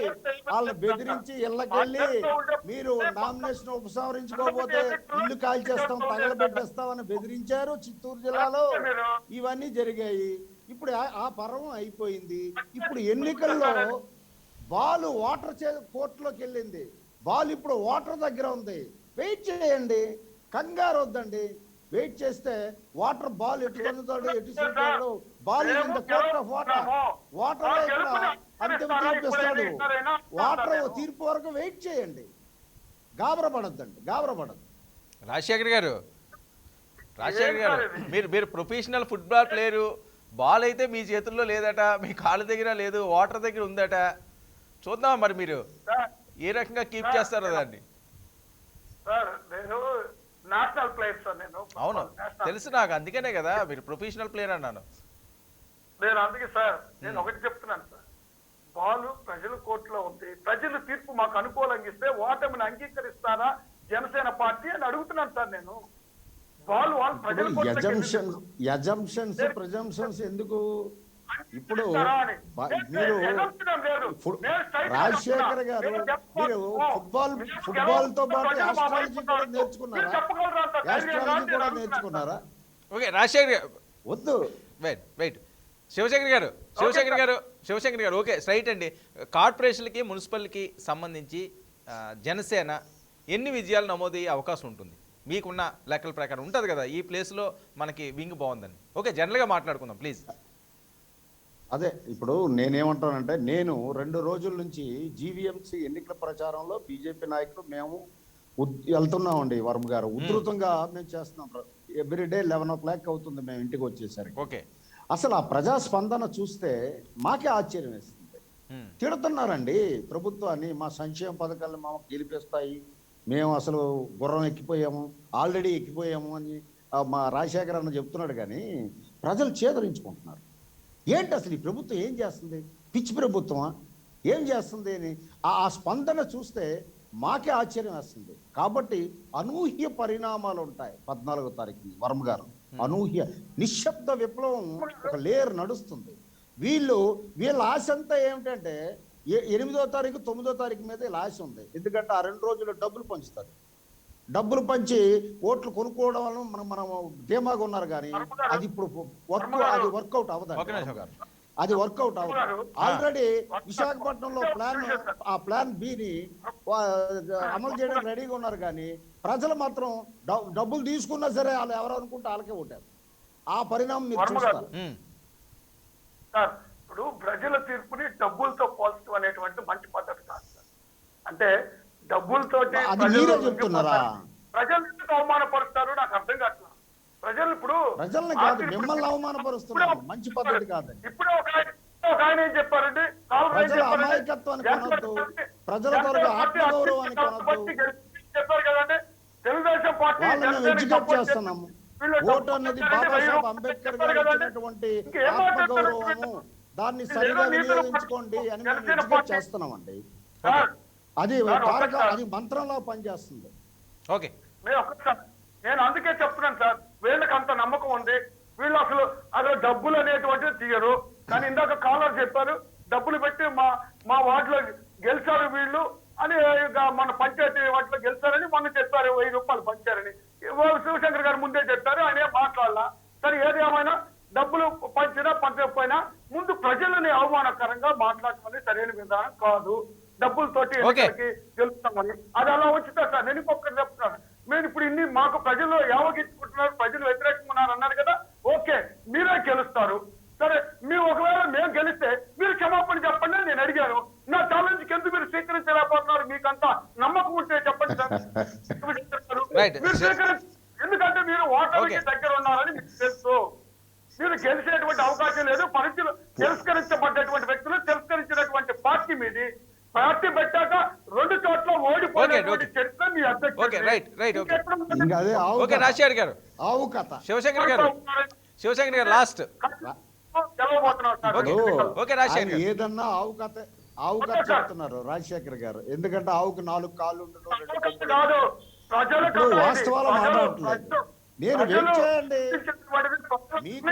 వాళ్ళని బెదిరించి ఇళ్ళకెళ్ళి మీరు నామినేషన్ ఉపసంహరించుకోకపోతే ఇల్లు కాల్చేస్తాం, తగలబెట్టేస్తాం అని బెదిరించారు చిత్తూరు జిల్లాలో. ఇవన్నీ జరిగాయి. ఇప్పుడు ఆ పర్వం అయిపోయింది. ఇప్పుడు ఎన్నికల్లో బాల్ కోర్టులోకి వెళ్ళింది. బాల్ ఇప్పుడు ఓటర్ దగ్గర ఉంది. వెయిట్ చేయండి, కంగారు వద్దండి. వెయిట్ చేస్తే బాల్ ఎటు పొందుతాడు, ఎటు చూస్తాడు. Ball in the court of water ఇక్కడ అంతిమ తీర్పిస్తాడు. వాటర్ తీర్పు వరకు వెయిట్ చేయండి, గాబరపడద్దండి, గాబరపడద్దు. రాజశేఖర్ గారు మీరు ప్రొఫెషనల్ ఫుట్బాల్ ప్లేయరు. బాల్ అయితే మీ చేతుల్లో లేదట, మీ కాళ్ళ దగ్గర లేదు, వాటర్ దగ్గర ఉందట. చూద్దాం మరి మీరు ఏ రకంగా కీప్ చేస్తారో దాన్ని. నేషనల్ ప్లేయర్ సార్ నేను. అవును తెలుసు నాకు, అందుకనే కదా మీరు ప్రొఫెషనల్ ప్లేయర్ అన్నాను. నేను అందుకే సార్ నేను ఒకటి చెప్తున్నాను సార్, బాలు ప్రజల కోర్టులో ఉంది. ప్రజలు తీర్పు మాకు అనుకూలంగా ఇస్తే ఓటమిని అంగీకరిస్తారా జనసేన పార్టీ అని అడుగుతున్నాను సార్ నేను. బాలు వాళ్ళు ప్రజల ప్రెజంప్షన్స్ ఎందుకు? ఇప్పుడు మీరు రాజశేఖర్ గారు మీరు ఫుట్బాల్ తో పాటు ఆస్ట్రాలజీ కూడా నేర్చుకున్నారా? ఓకే రాజశేఖర్ గారు వద్దు, వెయిట్ శివశంకర్ గారు ఓకే స్ట్రైట్ అండి. కార్పొరేషన్లకి మున్సిపల్కి సంబంధించి జనసేన ఎన్ని విజయాలు నమోదయ్యే అవకాశం ఉంటుంది? మీకున్న లెక్కల ప్రకారం ఉంటుంది కదా, ఈ ప్లేస్లో మనకి వింగ్ బాగుందని. ఓకే జనరల్గా మాట్లాడుకుందాం ప్లీజ్. అదే ఇప్పుడు నేనేమంటానంటే, నేను 2 రోజుల నుంచి జీవీఎంసీ ఎన్నికల ప్రచారంలో బీజేపీ నాయకులు మేము వెళ్తున్నామండి. వర్మ గారు ఉధృతంగా మేము చేస్తున్నాం. ఎవ్రీడే 11 o'clock అవుతుంది మేము ఇంటికి వచ్చేసరికి. ఓకే అసలు ఆ ప్రజాస్పందన చూస్తే మాకే ఆశ్చర్యం వేస్తుంది. తిడుతున్నారండి ప్రభుత్వాన్ని, మా సంక్షేమ పథకాలను మాకు గెలిపిస్తాయి, మేము అసలు గుర్రం ఎక్కిపోయాము, ఆల్రెడీ ఎక్కిపోయాము అని మా రాజశేఖర్ అన్న చెప్తున్నాడు. కానీ ప్రజలు చేదరించుకుంటున్నారు. ఏంటి అసలు ఈ ప్రభుత్వం ఏం చేస్తుంది? పిచ్చి ప్రభుత్వమా? ఏం చేస్తుంది అని ఆ స్పందన చూస్తే మాకే ఆశ్చర్యం వేస్తుంది. కాబట్టి అనూహ్య పరిణామాలు ఉంటాయి 14వ తారీఖుని. వర్మ గారు అనూహ్య నిశ్శబ్ద విప్లవం ఒక లేయర్ నడుస్తుంది. వీళ్ళ ఆశ అంతా ఏమిటంటే 8వ తారీఖు 9వ తారీఖు మీద ఇలా ఆశ ఉంది. ఎందుకంటే ఆ 2 రోజులు డబ్బులు పంచుతారు. డబ్బులు పంచి ఓట్లు కొనుక్కోవడం వల్ల మనం ధీమాగా ఉన్నారు. కానీ అది ఇప్పుడు వర్కౌట్ అవ్వదు. అది వర్కౌట్ అవ్వదు. ఆల్రెడీ విశాఖపట్నంలో ఆ ప్లాన్ బిని అమలు చేయడానికి రెడీగా ఉన్నారు, కానీ ప్రజలు మాత్రం డబ్బులు తీసుకున్నా సరే వాళ్ళు ఎవరు అనుకుంటే వాళ్ళకే ఓటారు. ఆ పరిణామం మీరు చూస్తారు. సార్ ఇప్పుడు ప్రజల తీర్పుని డబ్బులతో పోల్చడం అనేటువంటి మంచి పద్ధతి కాదు సార్. అంటే డబ్బులతోటి అది మీరే చెప్తున్నారా? ప్రజలు ఎందుకు అవమానపరుస్తారు నాకు అర్థం కావట్లేదు. ప్రజలు ఇప్పుడు ప్రజల్ని కాదు, మిమ్మల్ని అవమానపరుస్తున్నారు. మంచి పద్ధతి కాదు. ఇప్పుడు ఒక ఆయన ఏం చెప్పారండి, ప్రజల అమాయకత్వాన్ని కొనొద్దు, ప్రజల కొరకు ఆత్మగౌరవాన్ని కొనొద్దు. చెప్పారు కదండి, తెలుగుదేశం పార్టీ వాళ్ళని మేము ఎడ్యుకేట్ చేస్తున్నాము. ఓటు అనేది బాబాసాహెబ్ అంబేద్కర్ గారు ఇచ్చినటువంటి ఆత్మగౌరవము, దాన్ని సరిగా వినియోగించుకోండి అని మేము ఎడ్యుకేట్ చేస్తున్నామండి. అది అది మంత్రంలో పనిచేస్తుంది. ఓకే, నేను అందుకే చెప్తున్నాను సార్, వీళ్ళకి అంత నమ్మకం ఉంది. వీళ్ళు అసలు డబ్బులు అనేటువంటిది తీయరు. కానీ ఇందాక కాలర్ చెప్పారు, డబ్బులు పెట్టి మా వార్డులో గెలిచారు వీళ్ళు అని, మన పంచాయతీ వాటిలో గెలిచారని మొన్న చెప్పారు, 1000 రూపాయలు పంచారని. శివశంకర్ గారు ముందే చెప్పారు, ఆయన ఏం మాట్లాడాల. సరే ఏది ఏమైనా డబ్బులు పంచినా పంచకపోయినా ముందు ప్రజలని అవమానకరంగా మాట్లాడమని సరైన విధానం కాదు. డబ్బులతోటి గెలుస్తామని అది అలా ఉంచుతా సార్. నేను ఇంకొకటి చెప్తున్నాను, మీరు ఇప్పుడు ఇన్ని మాకు ప్రజలు యావగించుకుంటున్నారు, ప్రజలు వ్యతిరేకంగా ఉన్నారు అన్నారు కదా, ఓకే మీరే గెలుస్తారు. సరే మీరు ఒకవేళ మేము గెలిస్తే మీరు క్షమాపణ చెప్పండి అని నేను అడిగాను. నా ఛాలెంజ్ ఎందుకు మీరు స్వీకరించలేకపోతున్నారు? మీకంతా నమ్మకం ఉంటే చెప్పండి సార్. మీరు ఎందుకంటే మీరు ఓటమికి దగ్గర ఉన్నారని మీకు తెలుసు. మీరు గెలిచేటువంటి అవకాశం లేదు. పరిస్థితులు తిరస్కరించబడ్డటువంటి వ్యక్తులు, తిరస్కరించినటువంటి పార్టీ మీది. పార్టీ పెట్టాక 2 చోట్ల ఓడిపోయినటువంటి చరిత్ర మీ శివశంకర్ గారు లాస్ట్. ఏదన్నా ఆవు కథ చెప్తున్నారు రాజశేఖర్ గారు. ఎందుకంటే ఆవుకు 4 కాళ్ళు ఉండడం వాస్తవాలు మాట్లాడట్లేదు. నేను వెయిట్ చేయండి. మీకు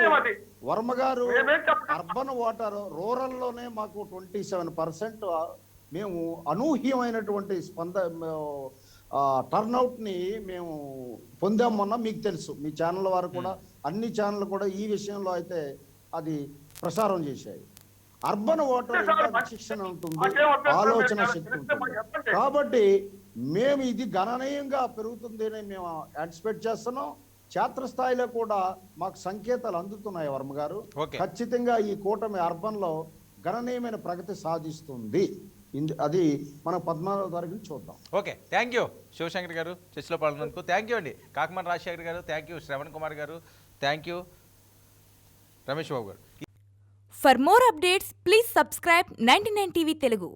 వర్మ గారు అర్బన్ ఓటర్, రూరల్ లోనే మాకు 27% మేము అనూహ్యమైనటువంటి టర్న్అవుట్ ని మేము పొందాం. మొన్న మీకు తెలుసు, మీ ఛానల్ వారు కూడా, అన్ని ఛానల్ కూడా ఈ విషయంలో అయితే అది ప్రసారం చేశాయి. అర్బన్ ఓటర్ ఇంకా విచక్షణ ఉంటుంది, ఆలోచన శక్తి ఉంటుంది. కాబట్టి మేము ఇది గణనీయంగా పెరుగుతుంది అని మేము ఎక్స్పెక్ట్ చేస్తున్నాం. క్షేత్రస్థాయిలో కూడా మాకు సంకేతాలు అందుతున్నాయి వర్మ గారు. ఖచ్చితంగా ఈ కూటమి అర్బన్ లో గణనీయమైన ప్రగతి సాధిస్తుంది. అది మనం 14వ తారీఖున చూద్దాం. ఓకే, థ్యాంక్ యూ శివశంకర్ గారు చర్చలో పాల్గొన్నందుకు. థ్యాంక్ యూ అండి కాకమాన రాజశేఖర్ గారు, థ్యాంక్ యూ శ్రవణ్ కుమార్ గారు, థ్యాంక్ యూ రమేష్ బాబు గారు. For more updates, please subscribe 99 TV Telugu.